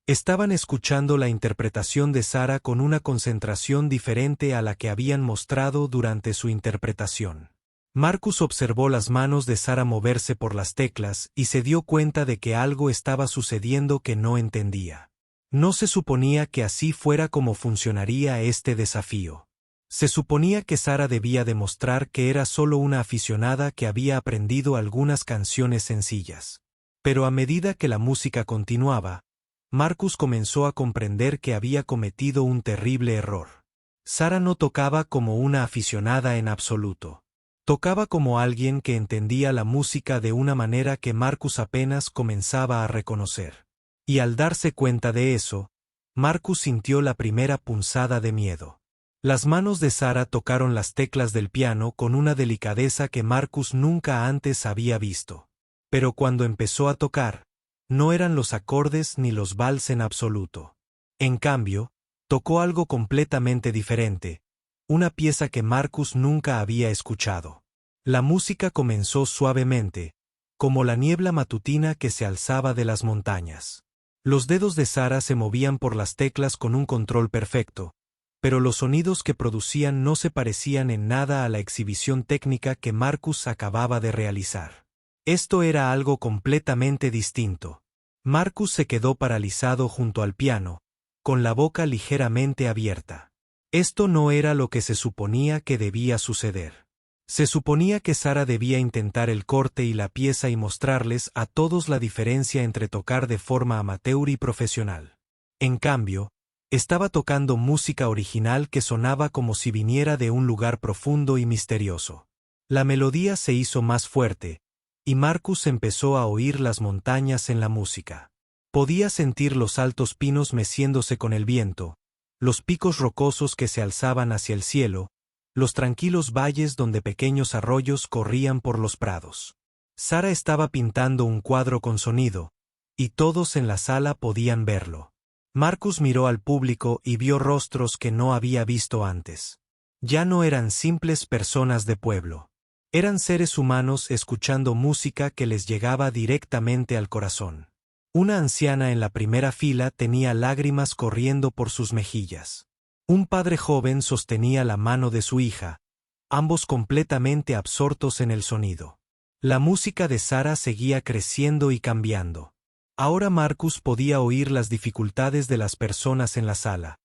[SPEAKER 1] Estaban escuchando la interpretación de Sara con una concentración diferente a la que habían mostrado durante su interpretación. Marcus observó las manos de Sara moverse por las teclas y se dio cuenta de que algo estaba sucediendo que no entendía. No se suponía que así fuera como funcionaría este desafío. Se suponía que Sara debía demostrar que era solo una aficionada que había aprendido algunas canciones sencillas. Pero a medida que la música continuaba, Marcus comenzó a comprender que había cometido un terrible error. Sara no tocaba como una aficionada en absoluto. Tocaba como alguien que entendía la música de una manera que Marcus apenas comenzaba a reconocer. Y al darse cuenta de eso, Marcus sintió la primera punzada de miedo. Las manos de Sara tocaron las teclas del piano con una delicadeza que Marcus nunca antes había visto. Pero cuando empezó a tocar, no eran los acordes ni los vals en absoluto. En cambio, tocó algo completamente diferente, una pieza que Marcus nunca había escuchado. La música comenzó suavemente, como la niebla matutina que se alzaba de las montañas. Los dedos de Sara se movían por las teclas con un control perfecto, pero los sonidos que producían no se parecían en nada a la exhibición técnica que Marcus acababa de realizar. Esto era algo completamente distinto. Marcus se quedó paralizado junto al piano, con la boca ligeramente abierta. Esto no era lo que se suponía que debía suceder. Se suponía que Sara debía intentar el corte y la pieza y mostrarles a todos la diferencia entre tocar de forma amateur y profesional. En cambio, estaba tocando música original que sonaba como si viniera de un lugar profundo y misterioso. La melodía se hizo más fuerte, y Marcus empezó a oír las montañas en la música. Podía sentir los altos pinos meciéndose con el viento, los picos rocosos que se alzaban hacia el cielo, los tranquilos valles donde pequeños arroyos corrían por los prados. Sara estaba pintando un cuadro con sonido, y todos en la sala podían verlo. Marcus miró al público y vio rostros que no había visto antes. Ya no eran simples personas de pueblo. Eran seres humanos escuchando música que les llegaba directamente al corazón. Una anciana en la primera fila tenía lágrimas corriendo por sus mejillas. Un padre joven sostenía la mano de su hija, ambos completamente absortos en el sonido. La música de Sara seguía creciendo y cambiando. Ahora Marcus podía oír las dificultades de las personas en la sala.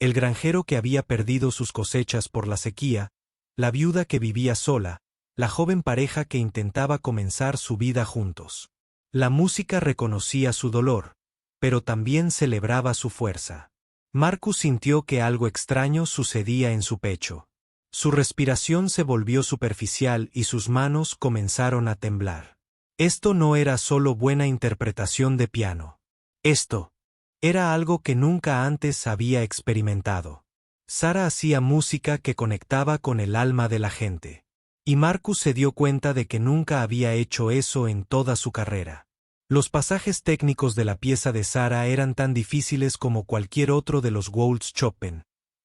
[SPEAKER 1] El granjero que había perdido sus cosechas por la sequía, la viuda que vivía sola, la joven pareja que intentaba comenzar su vida juntos. La música reconocía su dolor, pero también celebraba su fuerza. Marcus sintió que algo extraño sucedía en su pecho. Su respiración se volvió superficial y sus manos comenzaron a temblar. Esto no era solo buena interpretación de piano. Esto era algo que nunca antes había experimentado. Sara hacía música que conectaba con el alma de la gente. Y Marcus se dio cuenta de que nunca había hecho eso en toda su carrera. Los pasajes técnicos de la pieza de Sara eran tan difíciles como cualquier otro de los waltz Chopin,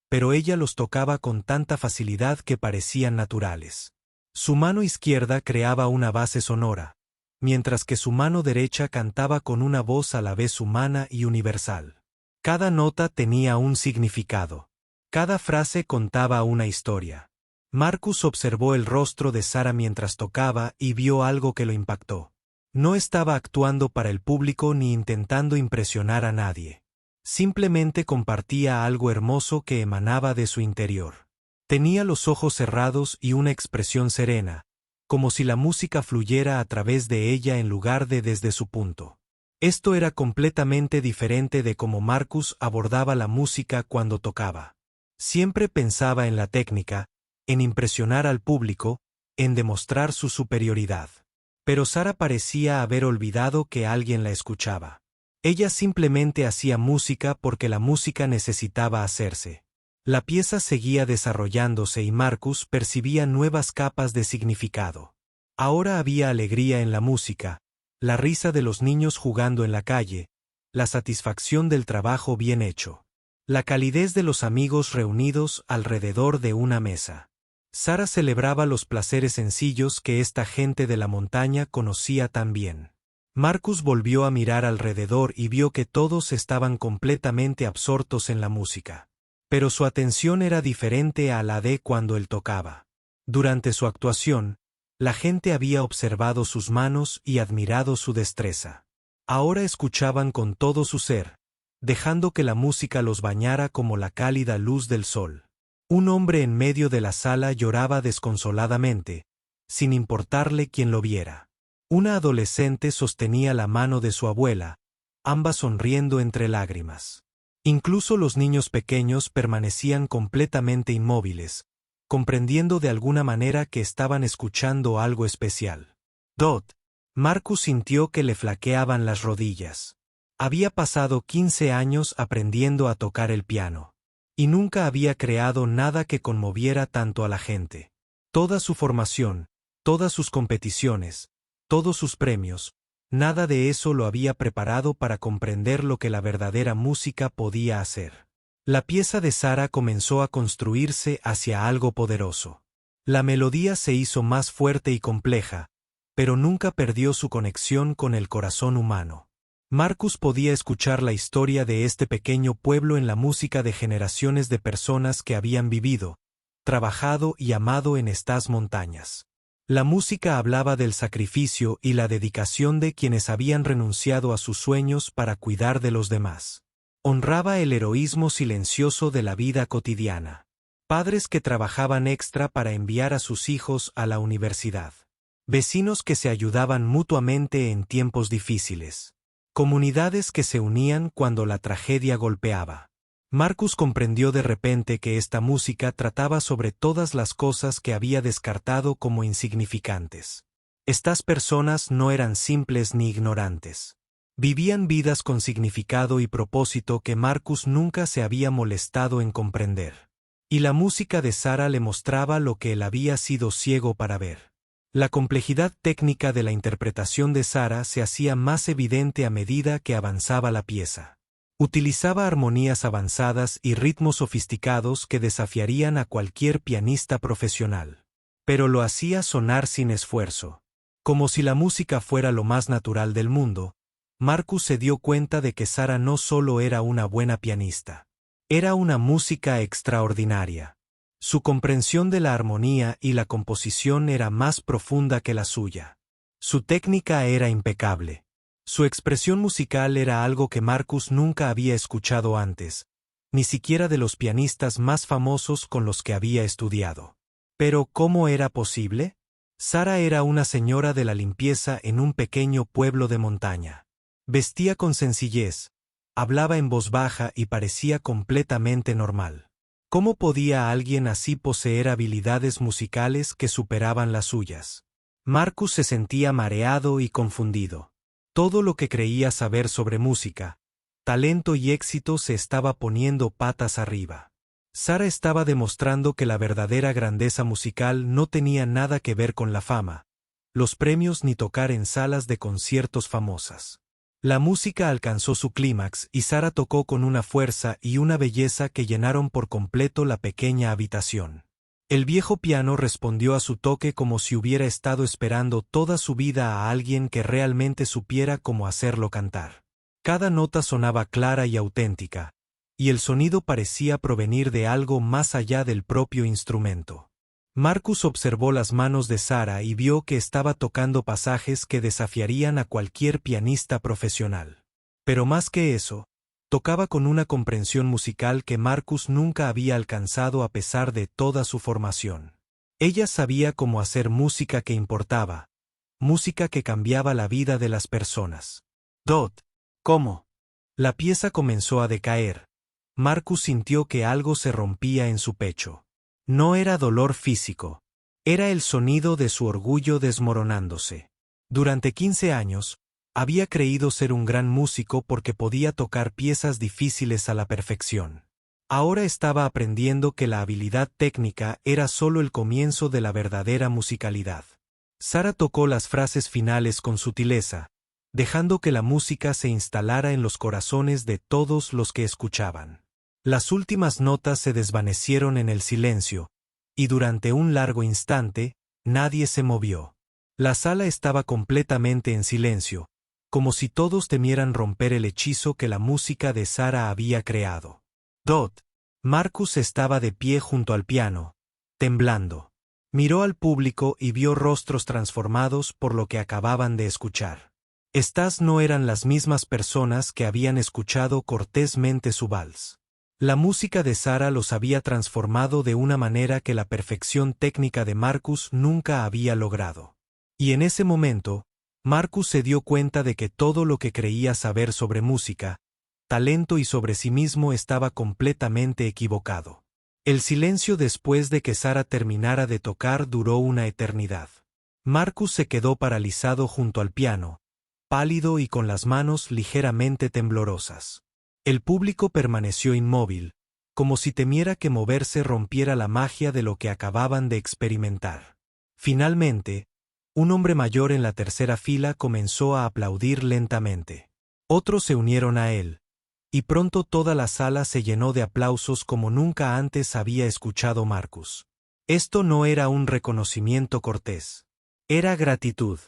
[SPEAKER 1] pero ella los tocaba con tanta facilidad que parecían naturales. Su mano izquierda creaba una base sonora, mientras que su mano derecha cantaba con una voz a la vez humana y universal. Cada nota tenía un significado. Cada frase contaba una historia. Marcus observó el rostro de Sara mientras tocaba y vio algo que lo impactó. No estaba actuando para el público ni intentando impresionar a nadie. Simplemente compartía algo hermoso que emanaba de su interior. Tenía los ojos cerrados y una expresión serena, como si la música fluyera a través de ella en lugar de desde su punto. Esto era completamente diferente de cómo Marcus abordaba la música cuando tocaba. Siempre pensaba en la técnica, en impresionar al público, en demostrar su superioridad. Pero Sara parecía haber olvidado que alguien la escuchaba. Ella simplemente hacía música porque la música necesitaba hacerse. La pieza seguía desarrollándose y Marcus percibía nuevas capas de significado. Ahora había alegría en la música, la risa de los niños jugando en la calle, la satisfacción del trabajo bien hecho, la calidez de los amigos reunidos alrededor de una mesa. Sara celebraba los placeres sencillos que esta gente de la montaña conocía tan bien. Marcus volvió a mirar alrededor y vio que todos estaban completamente absortos en la música. Pero su atención era diferente a la de cuando él tocaba. Durante su actuación, la gente había observado sus manos y admirado su destreza. Ahora escuchaban con todo su ser, dejando que la música los bañara como la cálida luz del sol. Un hombre en medio de la sala lloraba desconsoladamente, sin importarle quién lo viera. Una adolescente sostenía la mano de su abuela, ambas sonriendo entre lágrimas. Incluso los niños pequeños permanecían completamente inmóviles, comprendiendo de alguna manera que estaban escuchando algo especial. Marcus sintió que le flaqueaban las rodillas. Había pasado 15 años aprendiendo a tocar el piano. Y nunca había creado nada que conmoviera tanto a la gente. Toda su formación, todas sus competiciones, todos sus premios, nada de eso lo había preparado para comprender lo que la verdadera música podía hacer. La pieza de Sara comenzó a construirse hacia algo poderoso. La melodía se hizo más fuerte y compleja, pero nunca perdió su conexión con el corazón humano. Marcus podía escuchar la historia de este pequeño pueblo en la música de generaciones de personas que habían vivido, trabajado y amado en estas montañas. La música hablaba del sacrificio y la dedicación de quienes habían renunciado a sus sueños para cuidar de los demás. Honraba el heroísmo silencioso de la vida cotidiana. Padres que trabajaban extra para enviar a sus hijos a la universidad. Vecinos que se ayudaban mutuamente en tiempos difíciles. Comunidades que se unían cuando la tragedia golpeaba. Marcus comprendió de repente que esta música trataba sobre todas las cosas que había descartado como insignificantes. Estas personas no eran simples ni ignorantes. Vivían vidas con significado y propósito que Marcus nunca se había molestado en comprender. Y la música de Sara le mostraba lo que él había sido ciego para ver. La complejidad técnica de la interpretación de Sara se hacía más evidente a medida que avanzaba la pieza. Utilizaba armonías avanzadas y ritmos sofisticados que desafiarían a cualquier pianista profesional. Pero lo hacía sonar sin esfuerzo. Como si la música fuera lo más natural del mundo, Marcus se dio cuenta de que Sara no solo era una buena pianista. Era una música extraordinaria. Su comprensión de la armonía y la composición era más profunda que la suya. Su técnica era impecable. Su expresión musical era algo que Marcus nunca había escuchado antes, ni siquiera de los pianistas más famosos con los que había estudiado. Pero ¿cómo era posible? Sara era una señora de la limpieza en un pequeño pueblo de montaña. Vestía con sencillez, hablaba en voz baja y parecía completamente normal. ¿Cómo podía alguien así poseer habilidades musicales que superaban las suyas? Marcus se sentía mareado y confundido. Todo lo que creía saber sobre música, talento y éxito se estaba poniendo patas arriba. Sara estaba demostrando que la verdadera grandeza musical no tenía nada que ver con la fama, los premios ni tocar en salas de conciertos famosas. La música alcanzó su clímax y Sara tocó con una fuerza y una belleza que llenaron por completo la pequeña habitación. El viejo piano respondió a su toque como si hubiera estado esperando toda su vida a alguien que realmente supiera cómo hacerlo cantar. Cada nota sonaba clara y auténtica, y el sonido parecía provenir de algo más allá del propio instrumento. Marcus observó las manos de Sara y vio que estaba tocando pasajes que desafiarían a cualquier pianista profesional. Pero más que eso, Tocaba con una comprensión musical que Marcus nunca había alcanzado a pesar de toda su formación. Ella sabía cómo hacer música que importaba, música que cambiaba la vida de las personas. ¿Cómo? La pieza comenzó a decaer. Marcus sintió que algo se rompía en su pecho. No era dolor físico. Era el sonido de su orgullo desmoronándose. Durante 15 años, había creído ser un gran músico porque podía tocar piezas difíciles a la perfección. Ahora estaba aprendiendo que la habilidad técnica era solo el comienzo de la verdadera musicalidad. Sarah tocó las frases finales con sutileza, dejando que la música se instalara en los corazones de todos los que escuchaban. Las últimas notas se desvanecieron en el silencio, y durante un largo instante, nadie se movió. La sala estaba completamente en silencio, como si todos temieran romper el hechizo que la música de Sarah había creado. Marcus estaba de pie junto al piano, temblando. Miró al público y vio rostros transformados por lo que acababan de escuchar. Estas no eran las mismas personas que habían escuchado cortésmente su vals. La música de Sarah los había transformado de una manera que la perfección técnica de Marcus nunca había logrado. Y en ese momento, Marcus se dio cuenta de que todo lo que creía saber sobre música, talento y sobre sí mismo estaba completamente equivocado. El silencio después de que Sarah terminara de tocar duró una eternidad. Marcus se quedó paralizado junto al piano, pálido y con las manos ligeramente temblorosas. El público permaneció inmóvil, como si temiera que moverse rompiera la magia de lo que acababan de experimentar. Finalmente, un hombre mayor en la tercera fila comenzó a aplaudir lentamente. Otros se unieron a él, y pronto toda la sala se llenó de aplausos como nunca antes había escuchado Marcus. Esto no era un reconocimiento cortés. Era gratitud.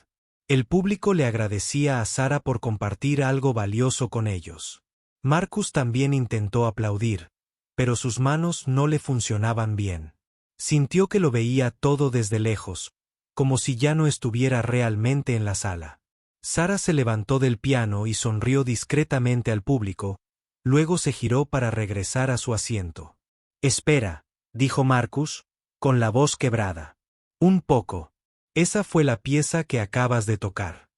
[SPEAKER 1] El público le agradecía a Sarah por compartir algo valioso con ellos. Marcus también intentó aplaudir, pero sus manos no le funcionaban bien. Sintió que lo veía todo desde lejos, como si ya no estuviera realmente en la sala. Sarah se levantó del piano y sonrió discretamente al público, luego se giró para regresar a su asiento. «Espera», dijo Marcus, con la voz quebrada. «Un poco. Esa fue la pieza que acabas de tocar».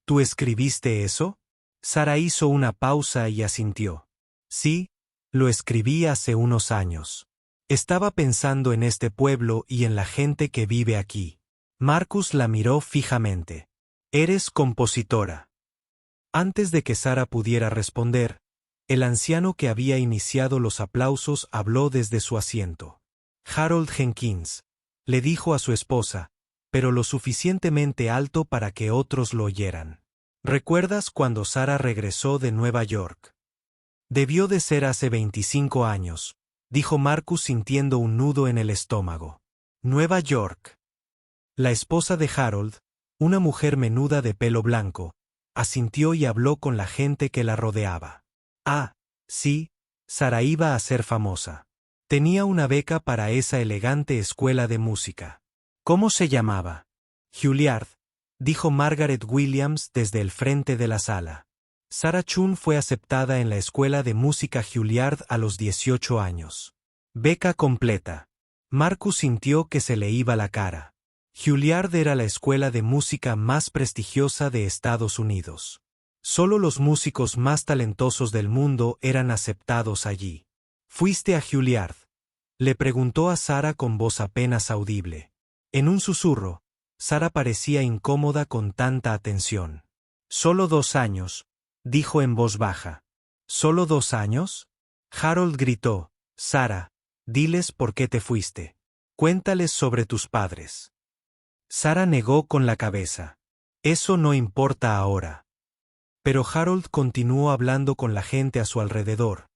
[SPEAKER 1] «¿Tú escribiste eso?» Sarah hizo una pausa y asintió. «Sí, lo escribí hace unos años. Estaba pensando en este pueblo y en la gente que vive aquí». Marcus la miró fijamente. «Eres compositora». Antes de que Sarah pudiera responder, el anciano que había iniciado los aplausos habló desde su asiento. «Harold Jenkins», le dijo a su esposa, pero lo suficientemente alto para que otros lo oyeran. «¿Recuerdas cuando Sarah regresó de Nueva York?» «Debió de ser hace 25 años», dijo Marcus sintiendo un nudo en el estómago. «Nueva York». La esposa de Harold, una mujer menuda de pelo blanco, asintió y habló con la gente que la rodeaba. «Ah, sí, Sarah iba a ser famosa. Tenía una beca para esa elegante escuela de música. ¿Cómo se llamaba?» «Juilliard», dijo Margaret Williams desde el frente de la sala. Sarah Chun fue aceptada en la escuela de música Juilliard a los 18 años. Beca completa. Marcus sintió que se le iba la cara. Juilliard era la escuela de música más prestigiosa de Estados Unidos. Solo los músicos más talentosos del mundo eran aceptados allí. «¿Fuiste a Juilliard?», le preguntó a Sarah con voz apenas audible. En un susurro, Sarah parecía incómoda con tanta atención. «Solo 2 años», dijo en voz baja. «¿Solo 2 años?» Harold gritó. «Sarah, diles por qué te fuiste. Cuéntales sobre tus padres». Sarah negó con la cabeza. «Eso no importa ahora». Pero Harold continuó hablando con la gente a su alrededor,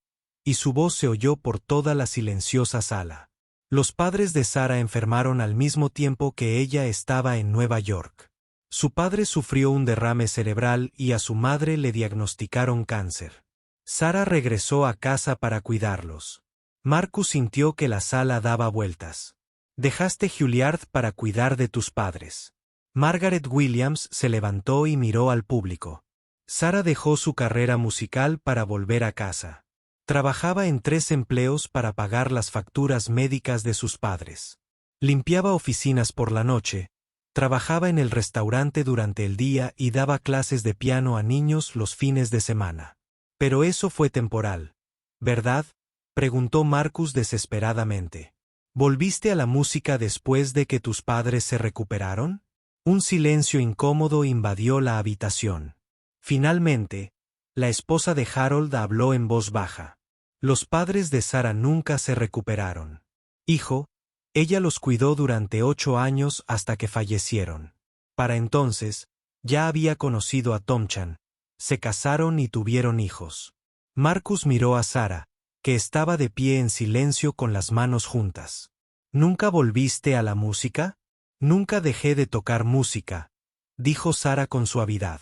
[SPEAKER 1] y su voz se oyó por toda la silenciosa sala. Los padres de Sarah enfermaron al mismo tiempo que ella estaba en Nueva York. Su padre sufrió un derrame cerebral y a su madre le diagnosticaron cáncer. Sarah regresó a casa para cuidarlos. Marcus sintió que la sala daba vueltas. «Dejaste Juilliard para cuidar de tus padres». Margaret Williams se levantó y miró al público. Sara dejó su carrera musical para volver a casa. Trabajaba en 3 empleos para pagar las facturas médicas de sus padres. Limpiaba oficinas por la noche, trabajaba en el restaurante durante el día y daba clases de piano a niños los fines de semana. Pero eso fue temporal, ¿verdad?, preguntó Marcus desesperadamente. ¿Volviste a la música después de que tus padres se recuperaron? Un silencio incómodo invadió la habitación. Finalmente, la esposa de Harold habló en voz baja. Los padres de Sara nunca se recuperaron. Hijo, ella los cuidó durante 8 años hasta que fallecieron. Para entonces, ya había conocido a Tomchan. Se casaron y tuvieron hijos. Marcus miró a Sara, que estaba de pie en silencio con las manos juntas. ¿Nunca volviste a la música? Nunca dejé de tocar música, dijo Sara con suavidad.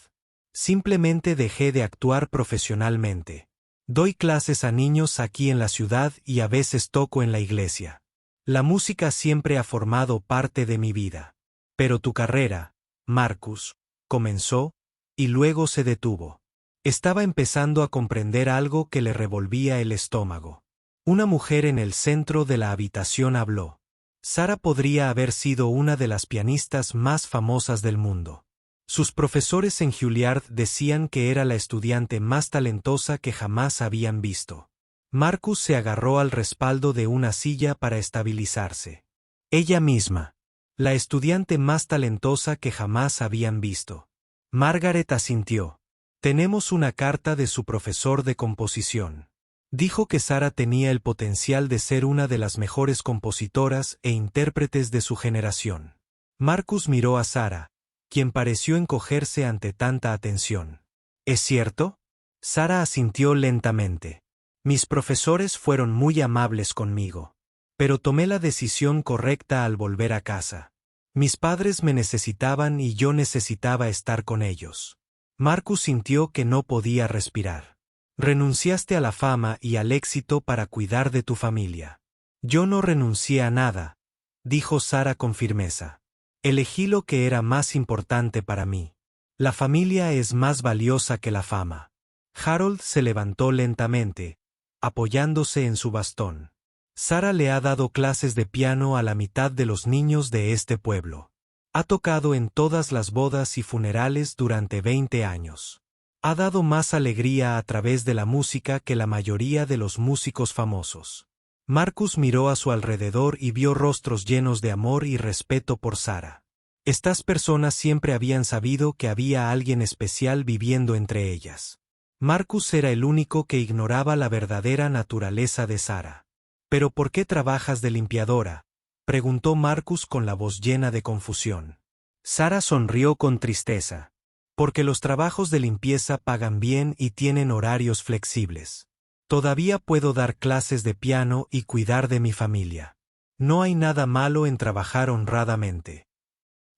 [SPEAKER 1] Simplemente dejé de actuar profesionalmente. Doy clases a niños aquí en la ciudad y a veces toco en la iglesia. La música siempre ha formado parte de mi vida. Pero tu carrera, Marcus, comenzó, y luego se detuvo. Estaba empezando a comprender algo que le revolvía el estómago. Una mujer en el centro de la habitación habló. Sara podría haber sido una de las pianistas más famosas del mundo. Sus profesores en Juilliard decían que era la estudiante más talentosa que jamás habían visto. Marcus se agarró al respaldo de una silla para estabilizarse. Ella misma. La estudiante más talentosa que jamás habían visto. Margaret asintió. Tenemos una carta de su profesor de composición. Dijo que Sara tenía el potencial de ser una de las mejores compositoras e intérpretes de su generación. Marcus miró a Sara, quien pareció encogerse ante tanta atención. ¿Es cierto? Sara asintió lentamente. Mis profesores fueron muy amables conmigo. Pero tomé la decisión correcta al volver a casa. Mis padres me necesitaban y yo necesitaba estar con ellos. Marcus sintió que no podía respirar. Renunciaste a la fama y al éxito para cuidar de tu familia. Yo no renuncié a nada, dijo Sara con firmeza. Elegí lo que era más importante para mí. La familia es más valiosa que la fama. Harold se levantó lentamente, apoyándose en su bastón. Sara le ha dado clases de piano a la mitad de los niños de este pueblo. Ha tocado en todas las bodas y funerales durante 20 años. Ha dado más alegría a través de la música que la mayoría de los músicos famosos. Marcus miró a su alrededor y vio rostros llenos de amor y respeto por Sara. Estas personas siempre habían sabido que había alguien especial viviendo entre ellas. Marcus era el único que ignoraba la verdadera naturaleza de Sara. ¿Pero por qué trabajas de limpiadora?, preguntó Marcus con la voz llena de confusión. Sara sonrió con tristeza. Porque los trabajos de limpieza pagan bien y tienen horarios flexibles. Todavía puedo dar clases de piano y cuidar de mi familia. No hay nada malo en trabajar honradamente.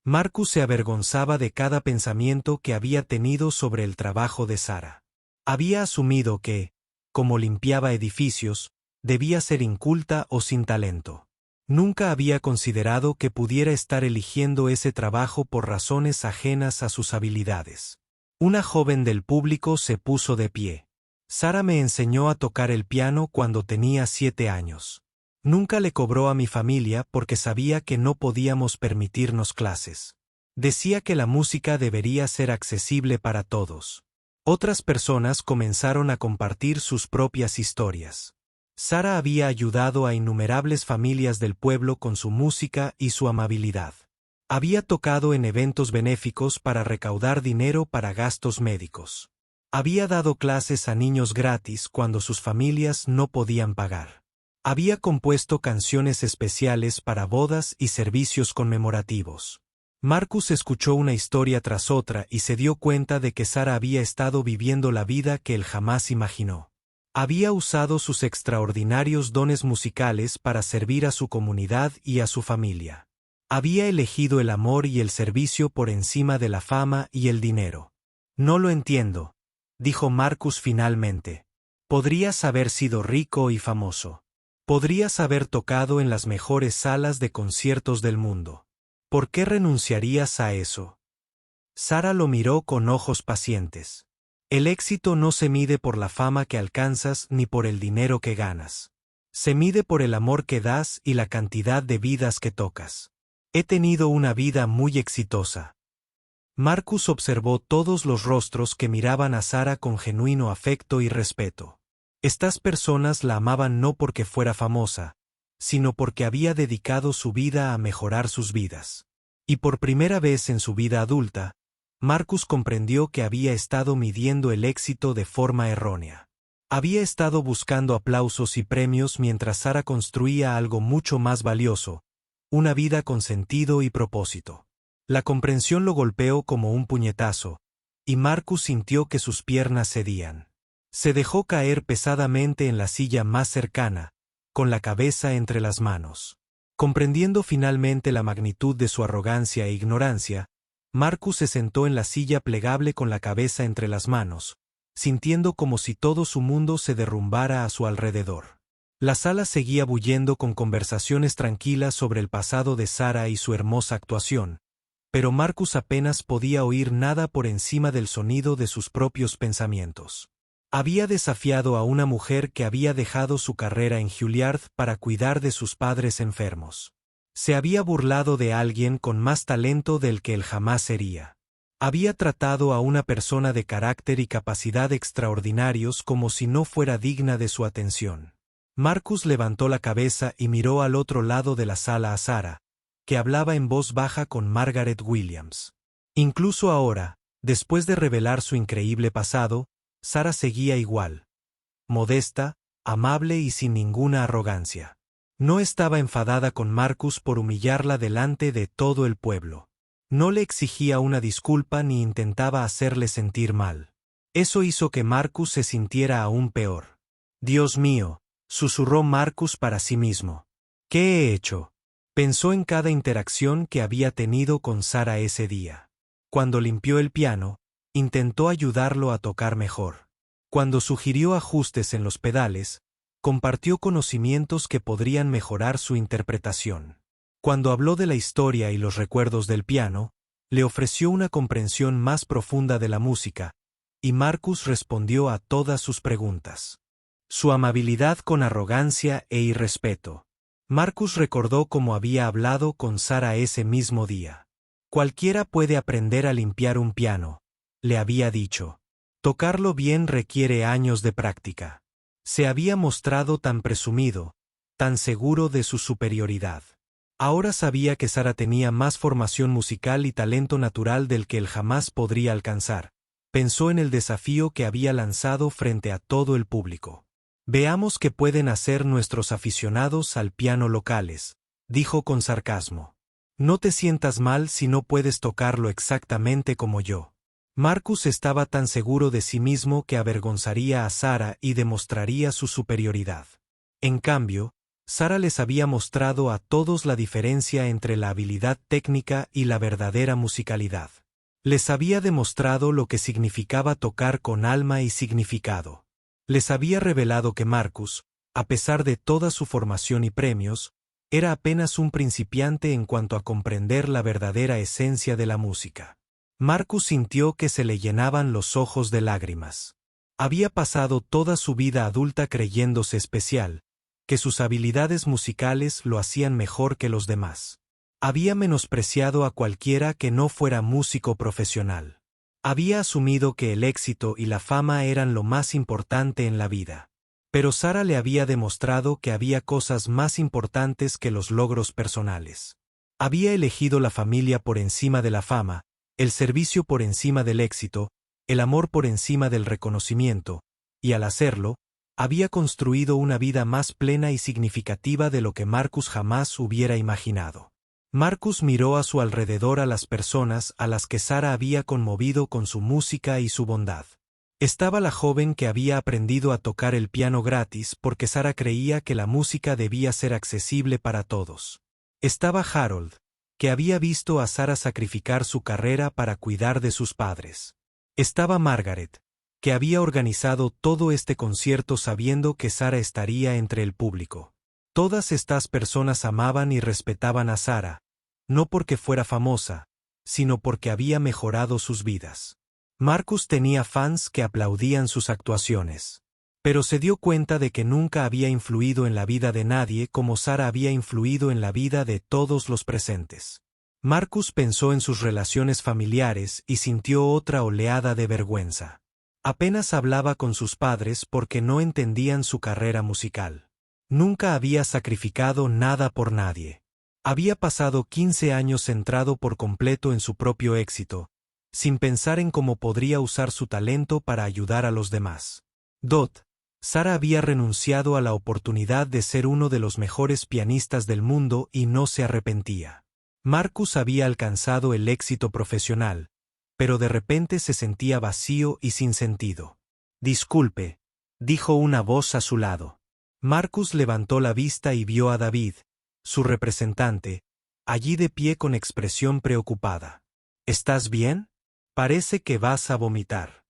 [SPEAKER 1] Marcus se avergonzaba de cada pensamiento que había tenido sobre el trabajo de Sara. Había asumido que, como limpiaba edificios, debía ser inculta o sin talento. Nunca había considerado que pudiera estar eligiendo ese trabajo por razones ajenas a sus habilidades. Una joven del público se puso de pie. Sara me enseñó a tocar el piano cuando tenía 7 años. Nunca le cobró a mi familia porque sabía que no podíamos permitirnos clases. Decía que la música debería ser accesible para todos. Otras personas comenzaron a compartir sus propias historias. Sara había ayudado a innumerables familias del pueblo con su música y su amabilidad. Había tocado en eventos benéficos para recaudar dinero para gastos médicos. Había dado clases a niños gratis cuando sus familias no podían pagar. Había compuesto canciones especiales para bodas y servicios conmemorativos. Marcus escuchó una historia tras otra y se dio cuenta de que Sara había estado viviendo la vida que él jamás imaginó. Había usado sus extraordinarios dones musicales para servir a su comunidad y a su familia. Había elegido el amor y el servicio por encima de la fama y el dinero. No lo entiendo, dijo Marcus finalmente. Podrías haber sido rico y famoso. Podrías haber tocado en las mejores salas de conciertos del mundo. ¿Por qué renunciarías a eso? Sara lo miró con ojos pacientes. El éxito no se mide por la fama que alcanzas ni por el dinero que ganas. Se mide por el amor que das y la cantidad de vidas que tocas. He tenido una vida muy exitosa. Marcus observó todos los rostros que miraban a Sarah con genuino afecto y respeto. Estas personas la amaban no porque fuera famosa, sino porque había dedicado su vida a mejorar sus vidas. Y por primera vez en su vida adulta, Marcus comprendió que había estado midiendo el éxito de forma errónea. Había estado buscando aplausos y premios mientras Sarah construía algo mucho más valioso, una vida con sentido y propósito. La comprensión lo golpeó como un puñetazo, y Marcus sintió que sus piernas cedían. Se dejó caer pesadamente en la silla más cercana, con la cabeza entre las manos. Comprendiendo finalmente la magnitud de su arrogancia e ignorancia, Marcus se sentó en la silla plegable con la cabeza entre las manos, sintiendo como si todo su mundo se derrumbara a su alrededor. La sala seguía bullendo con conversaciones tranquilas sobre el pasado de Sarah y su hermosa actuación, pero Marcus apenas podía oír nada por encima del sonido de sus propios pensamientos. Había desafiado a una mujer que había dejado su carrera en Juilliard para cuidar de sus padres enfermos. Se había burlado de alguien con más talento del que él jamás sería. Había tratado a una persona de carácter y capacidad extraordinarios como si no fuera digna de su atención. Marcus levantó la cabeza y miró al otro lado de la sala a Sarah, que hablaba en voz baja con Margaret Williams. Incluso ahora, después de revelar su increíble pasado, Sarah seguía igual. Modesta, amable y sin ninguna arrogancia. No estaba enfadada con Marcus por humillarla delante de todo el pueblo. No le exigía una disculpa ni intentaba hacerle sentir mal. Eso hizo que Marcus se sintiera aún peor. «Dios mío», susurró Marcus para sí mismo. «¿Qué he hecho?». Pensó en cada interacción que había tenido con Sarah ese día. Cuando limpió el piano, intentó ayudarlo a tocar mejor. Cuando sugirió ajustes en los pedales, compartió conocimientos que podrían mejorar su interpretación. Cuando habló de la historia y los recuerdos del piano, le ofreció una comprensión más profunda de la música, y Marcus respondió a todas sus preguntas. Su amabilidad con arrogancia e irrespeto. Marcus recordó cómo había hablado con Sarah ese mismo día. «Cualquiera puede aprender a limpiar un piano», le había dicho. «Tocarlo bien requiere años de práctica». Se había mostrado tan presumido, tan seguro de su superioridad. Ahora sabía que Sarah tenía más formación musical y talento natural del que él jamás podría alcanzar. Pensó en el desafío que había lanzado frente a todo el público. «Veamos qué pueden hacer nuestros aficionados al piano locales», dijo con sarcasmo. «No te sientas mal si no puedes tocarlo exactamente como yo». Marcus estaba tan seguro de sí mismo que avergonzaría a Sarah y demostraría su superioridad. En cambio, Sarah les había mostrado a todos la diferencia entre la habilidad técnica y la verdadera musicalidad. Les había demostrado lo que significaba tocar con alma y significado. Les había revelado que Marcus, a pesar de toda su formación y premios, era apenas un principiante en cuanto a comprender la verdadera esencia de la música. Marcus sintió que se le llenaban los ojos de lágrimas. Había pasado toda su vida adulta creyéndose especial, que sus habilidades musicales lo hacían mejor que los demás. Había menospreciado a cualquiera que no fuera músico profesional. Había asumido que el éxito y la fama eran lo más importante en la vida. Pero Sarah le había demostrado que había cosas más importantes que los logros personales. Había elegido la familia por encima de la fama, el servicio por encima del éxito, el amor por encima del reconocimiento, y al hacerlo, había construido una vida más plena y significativa de lo que Marcus jamás hubiera imaginado. Marcus miró a su alrededor a las personas a las que Sarah había conmovido con su música y su bondad. Estaba la joven que había aprendido a tocar el piano gratis porque Sarah creía que la música debía ser accesible para todos. Estaba Harold, que había visto a Sarah sacrificar su carrera para cuidar de sus padres. Estaba Margaret, que había organizado todo este concierto sabiendo que Sarah estaría entre el público. Todas estas personas amaban y respetaban a Sarah, no porque fuera famosa, sino porque había mejorado sus vidas. Marcus tenía fans que aplaudían sus actuaciones. Pero se dio cuenta de que nunca había influido en la vida de nadie como Sarah había influido en la vida de todos los presentes. Marcus pensó en sus relaciones familiares y sintió otra oleada de vergüenza. Apenas hablaba con sus padres porque no entendían su carrera musical. Nunca había sacrificado nada por nadie. Había pasado 15 años centrado por completo en su propio éxito, sin pensar en cómo podría usar su talento para ayudar a los demás. Sarah había renunciado a la oportunidad de ser uno de los mejores pianistas del mundo y no se arrepentía. Marcus había alcanzado el éxito profesional, pero de repente se sentía vacío y sin sentido. «Disculpe», dijo una voz a su lado. Marcus levantó la vista y vio a David, su representante, allí de pie con expresión preocupada. «¿Estás bien? Parece que vas a vomitar».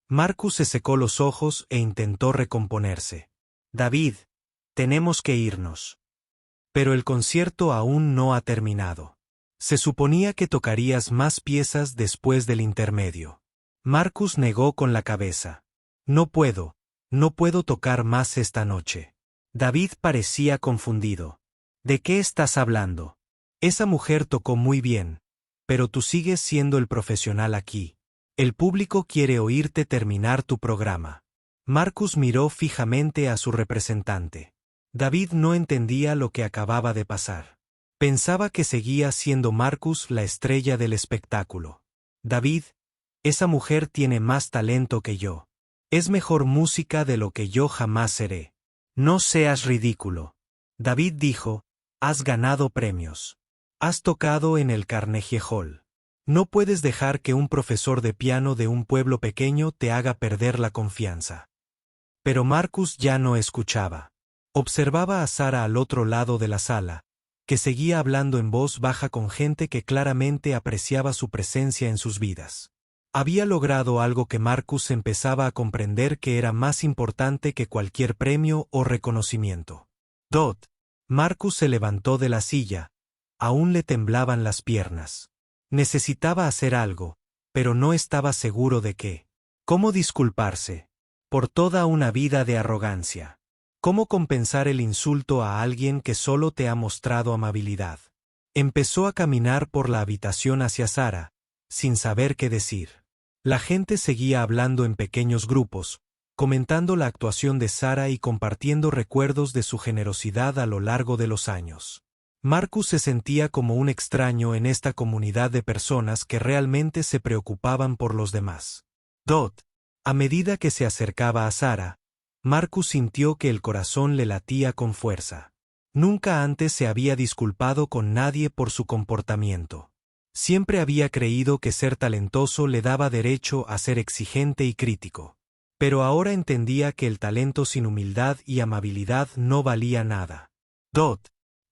[SPEAKER 1] Marcus se secó los ojos e intentó recomponerse. «David, tenemos que irnos». Pero el concierto aún no ha terminado. Se suponía que tocarías más piezas después del intermedio. Marcus negó con la cabeza. No puedo tocar más esta noche». David parecía confundido. «¿De qué estás hablando? Esa mujer tocó muy bien, pero tú sigues siendo el profesional aquí. El público quiere oírte terminar tu programa». Marcus miró fijamente a su representante. David no entendía lo que acababa de pasar. Pensaba que seguía siendo Marcus la estrella del espectáculo. «David, esa mujer tiene más talento que yo. Es mejor música de lo que yo jamás seré». «No seas ridículo». David dijo, «Has ganado premios. Has tocado en el Carnegie Hall. No puedes dejar que un profesor de piano de un pueblo pequeño te haga perder la confianza». Pero Marcus ya no escuchaba. Observaba a Sarah al otro lado de la sala, que seguía hablando en voz baja con gente que claramente apreciaba su presencia en sus vidas. Había logrado algo que Marcus empezaba a comprender que era más importante que cualquier premio o reconocimiento. Marcus se levantó de la silla. Aún le temblaban las piernas. Necesitaba hacer algo, pero no estaba seguro de qué. ¿Cómo disculparse? Por toda una vida de arrogancia. ¿Cómo compensar el insulto a alguien que solo te ha mostrado amabilidad? Empezó a caminar por la habitación hacia Sarah, sin saber qué decir. La gente seguía hablando en pequeños grupos, comentando la actuación de Sarah y compartiendo recuerdos de su generosidad a lo largo de los años. Marcus se sentía como un extraño en esta comunidad de personas que realmente se preocupaban por los demás. A medida que se acercaba a Sarah, Marcus sintió que el corazón le latía con fuerza. Nunca antes se había disculpado con nadie por su comportamiento. Siempre había creído que ser talentoso le daba derecho a ser exigente y crítico. Pero ahora entendía que el talento sin humildad y amabilidad no valía nada.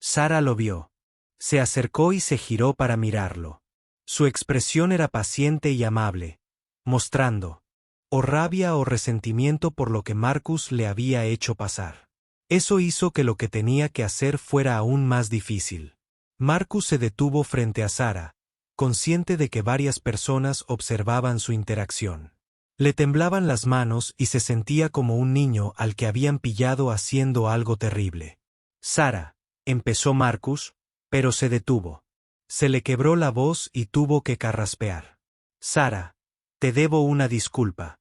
[SPEAKER 1] Sarah lo vio. Se acercó y se giró para mirarlo. Su expresión era paciente y amable, mostrando o rabia o resentimiento por lo que Marcus le había hecho pasar. Eso hizo que lo que tenía que hacer fuera aún más difícil. Marcus se detuvo frente a Sarah, consciente de que varias personas observaban su interacción. Le temblaban las manos y se sentía como un niño al que habían pillado haciendo algo terrible. «Sarah», empezó Marcus, pero se detuvo. Se le quebró la voz y tuvo que carraspear. «Sarah, te debo una disculpa».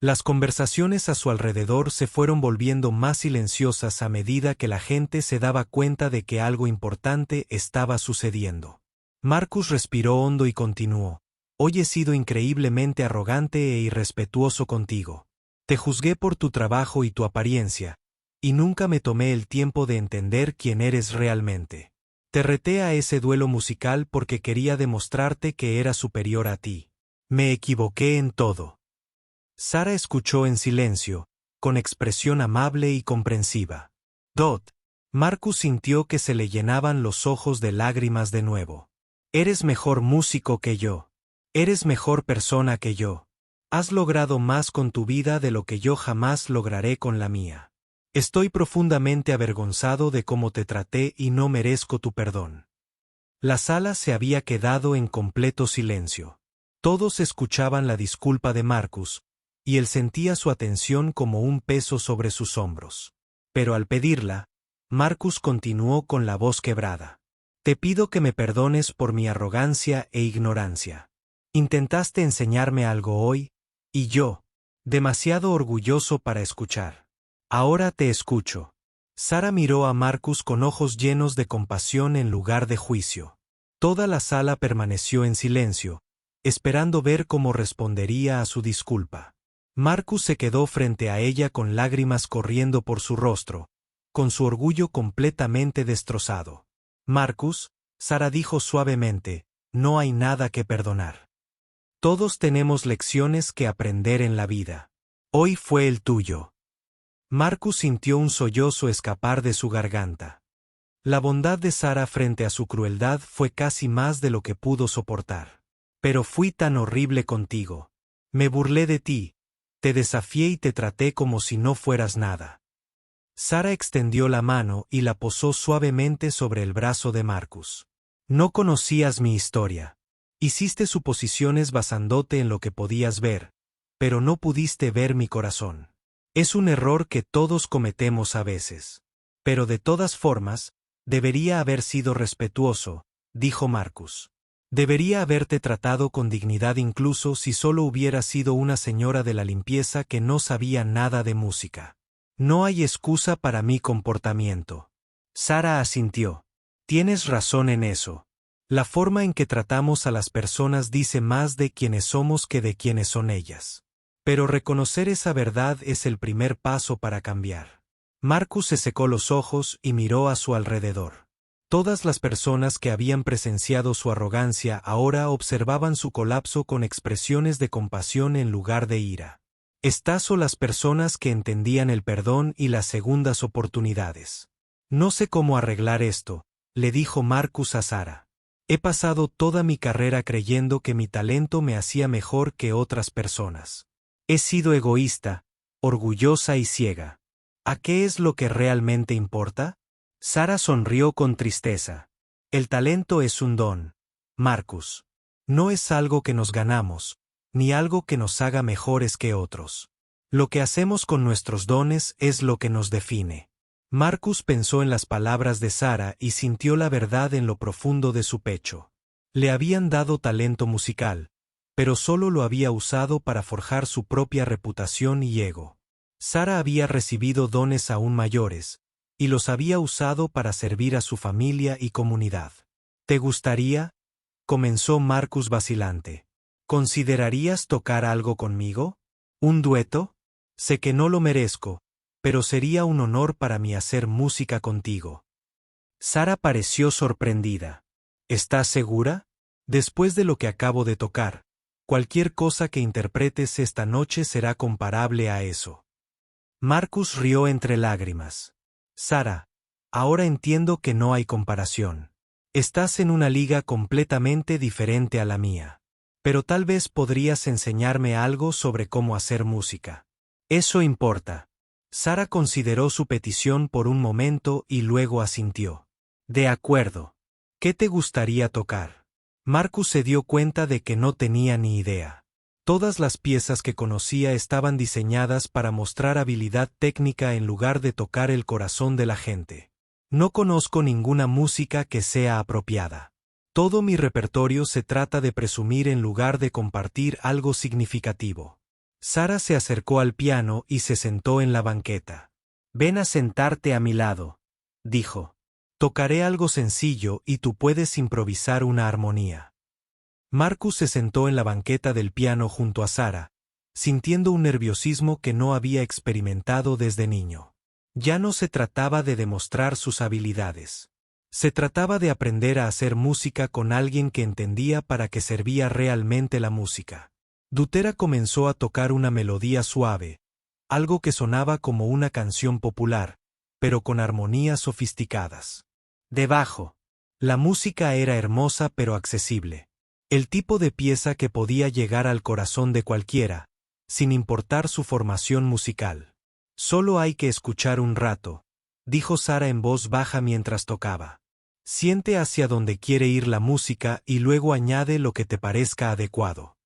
[SPEAKER 1] Las conversaciones a su alrededor se fueron volviendo más silenciosas a medida que la gente se daba cuenta de que algo importante estaba sucediendo. Marcus respiró hondo y continuó. «Hoy he sido increíblemente arrogante e irrespetuoso contigo. Te juzgué por tu trabajo y tu apariencia, y nunca me tomé el tiempo de entender quién eres realmente. Te reté a ese duelo musical porque quería demostrarte que era superior a ti. Me equivoqué en todo». Sarah escuchó en silencio, con expresión amable y comprensiva. Marcus sintió que se le llenaban los ojos de lágrimas de nuevo. «Eres mejor músico que yo. Eres mejor persona que yo. Has logrado más con tu vida de lo que yo jamás lograré con la mía. Estoy profundamente avergonzado de cómo te traté y no merezco tu perdón». La sala se había quedado en completo silencio. Todos escuchaban la disculpa de Marcus, y él sentía su atención como un peso sobre sus hombros. Pero al pedirla, Marcus continuó con la voz quebrada. Te pido que me perdones por mi arrogancia e ignorancia. Intentaste enseñarme algo hoy, y yo, demasiado orgulloso para escuchar. Ahora te escucho. Sara miró a Marcus con ojos llenos de compasión en lugar de juicio. Toda la sala permaneció en silencio, esperando ver cómo respondería a su disculpa. Marcus se quedó frente a ella con lágrimas corriendo por su rostro, con su orgullo completamente destrozado. Marcus, Sara dijo suavemente, no hay nada que perdonar. Todos tenemos lecciones que aprender en la vida. Hoy fue el tuyo. Marcus sintió un sollozo escapar de su garganta. La bondad de Sara frente a su crueldad fue casi más de lo que pudo soportar. Pero fui tan horrible contigo. Me burlé de ti, te desafié y te traté como si no fueras nada. Sara extendió la mano y la posó suavemente sobre el brazo de Marcus. No conocías mi historia. Hiciste suposiciones basándote en lo que podías ver, pero no pudiste ver mi corazón. Es un error que todos cometemos a veces. Pero de todas formas, debería haber sido respetuoso, dijo Marcus. Debería haberte tratado con dignidad incluso si solo hubiera sido una señora de la limpieza que no sabía nada de música. No hay excusa para mi comportamiento. Sara asintió. Tienes razón en eso. La forma en que tratamos a las personas dice más de quiénes somos que de quiénes son ellas. Pero reconocer esa verdad es el primer paso para cambiar. Marcus se secó los ojos y miró a su alrededor. Todas las personas que habían presenciado su arrogancia ahora observaban su colapso con expresiones de compasión en lugar de ira. Estas o las personas que entendían el perdón y las segundas oportunidades. No sé cómo arreglar esto, le dijo Marcus a Sara. He pasado toda mi carrera creyendo que mi talento me hacía mejor que otras personas. He sido egoísta, orgullosa y ciega. ¿A qué es lo que realmente importa? Sara sonrió con tristeza. El talento es un don, Marcus. No es algo que nos ganamos, ni algo que nos haga mejores que otros. Lo que hacemos con nuestros dones es lo que nos define. Marcus pensó en las palabras de Sara y sintió la verdad en lo profundo de su pecho. Le habían dado talento musical, pero solo lo había usado para forjar su propia reputación y ego. Sara había recibido dones aún mayores, y los había usado para servir a su familia y comunidad. ¿Te gustaría? Comenzó Marcus vacilante. ¿Considerarías tocar algo conmigo? ¿Un dueto? Sé que no lo merezco, pero sería un honor para mí hacer música contigo. Sara pareció sorprendida. ¿Estás segura? Después de lo que acabo de tocar, cualquier cosa que interpretes esta noche será comparable a eso. Marcus rió entre lágrimas. Sara, ahora entiendo que no hay comparación. Estás en una liga completamente diferente a la mía. Pero tal vez podrías enseñarme algo sobre cómo hacer música. Eso importa. Sara consideró su petición por un momento y luego asintió. De acuerdo. ¿Qué te gustaría tocar? Marcus se dio cuenta de que no tenía ni idea. Todas las piezas que conocía estaban diseñadas para mostrar habilidad técnica en lugar de tocar el corazón de la gente. No conozco ninguna música que sea apropiada. Todo mi repertorio se trata de presumir en lugar de compartir algo significativo. Sara se acercó al piano y se sentó en la banqueta. Ven a sentarte a mi lado, dijo. Tocaré algo sencillo y tú puedes improvisar una armonía. Marcus se sentó en la banqueta del piano junto a Sara, sintiendo un nerviosismo que no había experimentado desde niño. Ya no se trataba de demostrar sus habilidades. Se trataba de aprender a hacer música con alguien que entendía para qué servía realmente la música. Dutera comenzó a tocar una melodía suave, algo que sonaba como una canción popular, pero con armonías sofisticadas. Debajo, la música era hermosa pero accesible. El tipo de pieza que podía llegar al corazón de cualquiera, sin importar su formación musical. Solo hay que escuchar un rato, dijo Sara en voz baja mientras tocaba. Siente hacia donde quiere ir la música y luego añade lo que te parezca adecuado.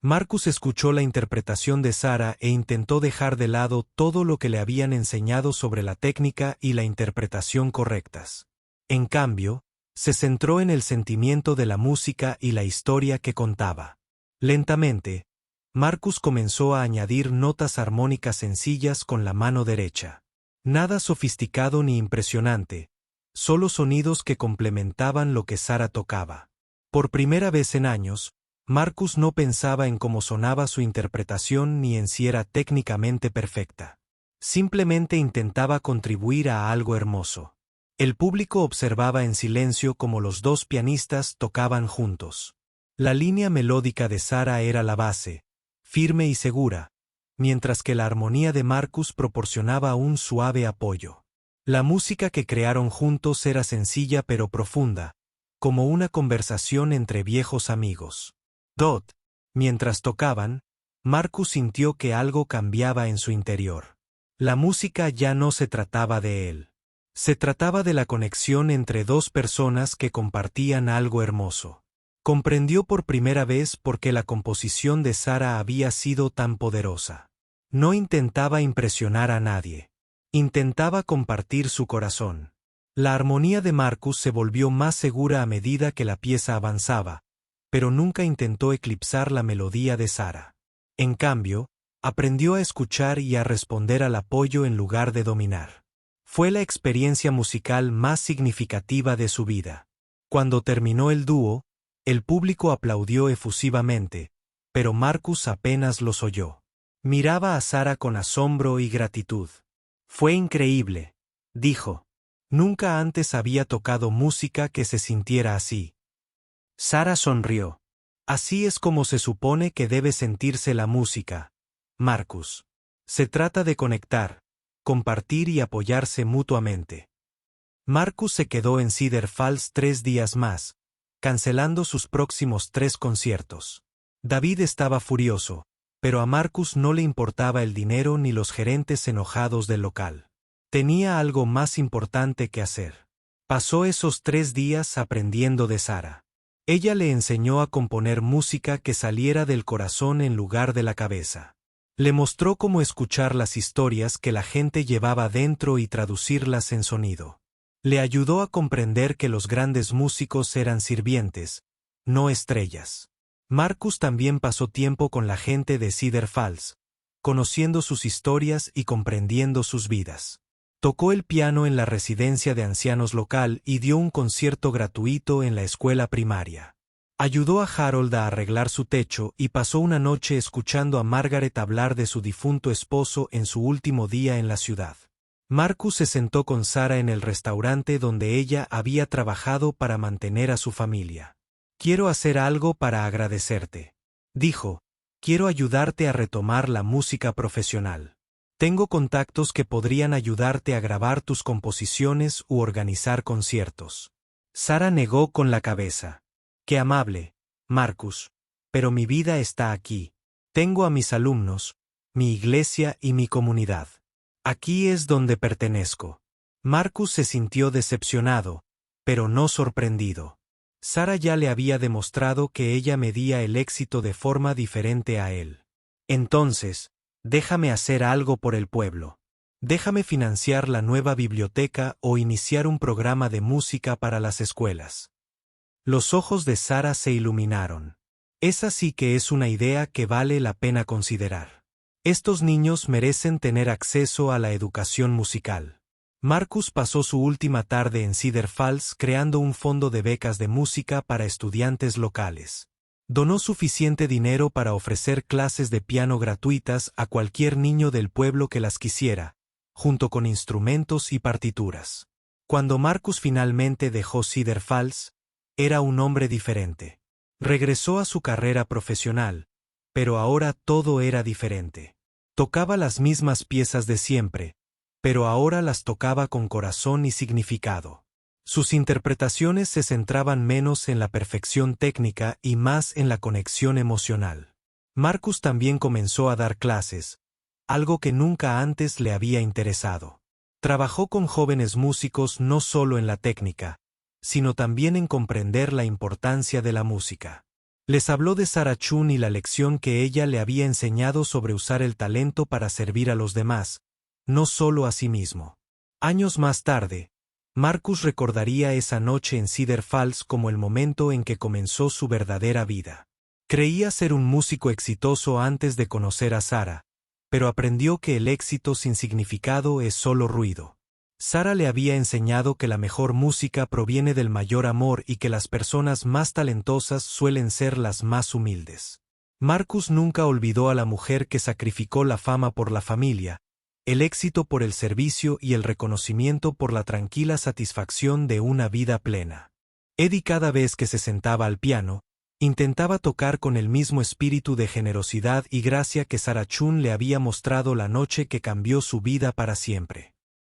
[SPEAKER 1] Marcus escuchó la interpretación de Sara e intentó dejar de lado todo lo que le habían enseñado sobre la técnica y la interpretación correctas. En cambio, se centró en el sentimiento de la música y la historia que contaba. Lentamente, Marcus comenzó a añadir notas armónicas sencillas con la mano derecha. Nada sofisticado ni impresionante, solo sonidos que complementaban lo que Sara tocaba. Por primera vez en años, Marcus no pensaba en cómo sonaba su interpretación ni en si era técnicamente perfecta. Simplemente intentaba contribuir a algo hermoso. El público observaba en silencio cómo los dos pianistas tocaban juntos. La línea melódica de Sara era la base, firme y segura, mientras que la armonía de Marcus proporcionaba un suave apoyo. La música que crearon juntos era sencilla pero profunda, como una conversación entre viejos amigos. Mientras tocaban, Marcus sintió que algo cambiaba en su interior. La música ya no se trataba de él. Se trataba de la conexión entre dos personas que compartían algo hermoso. Comprendió por primera vez por qué la composición de Sara había sido tan poderosa. No intentaba impresionar a nadie. Intentaba compartir su corazón. La armonía de Marcus se volvió más segura a medida que la pieza avanzaba, pero nunca intentó eclipsar la melodía de Sara. En cambio, aprendió a escuchar y a responder al apoyo en lugar de dominar. Fue la experiencia musical más significativa de su vida. Cuando terminó el dúo, el público aplaudió efusivamente, pero Marcus apenas los oyó. Miraba a Sara con asombro y gratitud. «Fue increíble», dijo. Nunca antes había tocado música que se sintiera así. Sara sonrió. Así es como se supone que debe sentirse la música, Marcus. Se trata de conectar, compartir y apoyarse mutuamente. Marcus se quedó en Cedar Falls 3 días más, cancelando sus próximos 3 conciertos. David estaba furioso, pero a Marcus no le importaba el dinero ni los gerentes enojados del local. Tenía algo más importante que hacer. Pasó esos 3 días aprendiendo de Sara. Ella le enseñó a componer música que saliera del corazón en lugar de la cabeza. Le mostró cómo escuchar las historias que la gente llevaba dentro y traducirlas en sonido. Le ayudó a comprender que los grandes músicos eran sirvientes, no estrellas. Marcus también pasó tiempo con la gente de Cedar Falls, conociendo sus historias y comprendiendo sus vidas. Tocó el piano en la residencia de ancianos local y dio un concierto gratuito en la escuela primaria. Ayudó a Harold a arreglar su techo y pasó una noche escuchando a Margaret hablar de su difunto esposo en su último día en la ciudad. Marcus se sentó con Sara en el restaurante donde ella había trabajado para mantener a su familia. «Quiero hacer algo para agradecerte», dijo. «Quiero ayudarte a retomar la música profesional. Tengo contactos que podrían ayudarte a grabar tus composiciones u organizar conciertos». Sara negó con la cabeza. «Qué amable, Marcus, pero mi vida está aquí. Tengo a mis alumnos, mi iglesia y mi comunidad. Aquí es donde pertenezco». Marcus se sintió decepcionado, pero no sorprendido. Sara ya le había demostrado que ella medía el éxito de forma diferente a él. «Entonces, déjame hacer algo por el pueblo. Déjame financiar la nueva biblioteca o iniciar un programa de música para las escuelas». Los ojos de Sara se iluminaron. Esa sí que es una idea que vale la pena considerar. Estos niños merecen tener acceso a la educación musical. Marcus pasó su última tarde en Cedar Falls creando un fondo de becas de música para estudiantes locales. Donó suficiente dinero para ofrecer clases de piano gratuitas a cualquier niño del pueblo que las quisiera, junto con instrumentos y partituras. Cuando Marcus finalmente dejó Cedar Falls, era un hombre diferente. Regresó a su carrera profesional, pero ahora todo era diferente. Tocaba las mismas piezas de siempre, pero ahora las tocaba con corazón y significado. Sus interpretaciones se centraban menos en la perfección técnica y más en la conexión emocional. Marcus también comenzó a dar clases, algo que nunca antes le había interesado. Trabajó con jóvenes músicos no solo en la técnica, sino también en comprender la importancia de la música. Les habló de Sarah Chun y la lección que ella le había enseñado sobre usar el talento para servir a los demás, no solo a sí mismo. Años más tarde, Marcus recordaría esa noche en Cedar Falls como el momento en que comenzó su verdadera vida. Creía ser un músico exitoso antes de conocer a Sarah, pero aprendió que el éxito sin significado es solo ruido. Sarah le había enseñado que la mejor música proviene del mayor amor y que las personas más talentosas suelen ser las más humildes. Marcus nunca olvidó a la mujer que sacrificó la fama por la familia, el éxito por el servicio y el reconocimiento por la tranquila satisfacción de una vida plena. Eddie, cada vez que se sentaba al piano, intentaba tocar con el mismo espíritu de generosidad y gracia que Sarah Chun le había mostrado la noche que cambió su vida para siempre.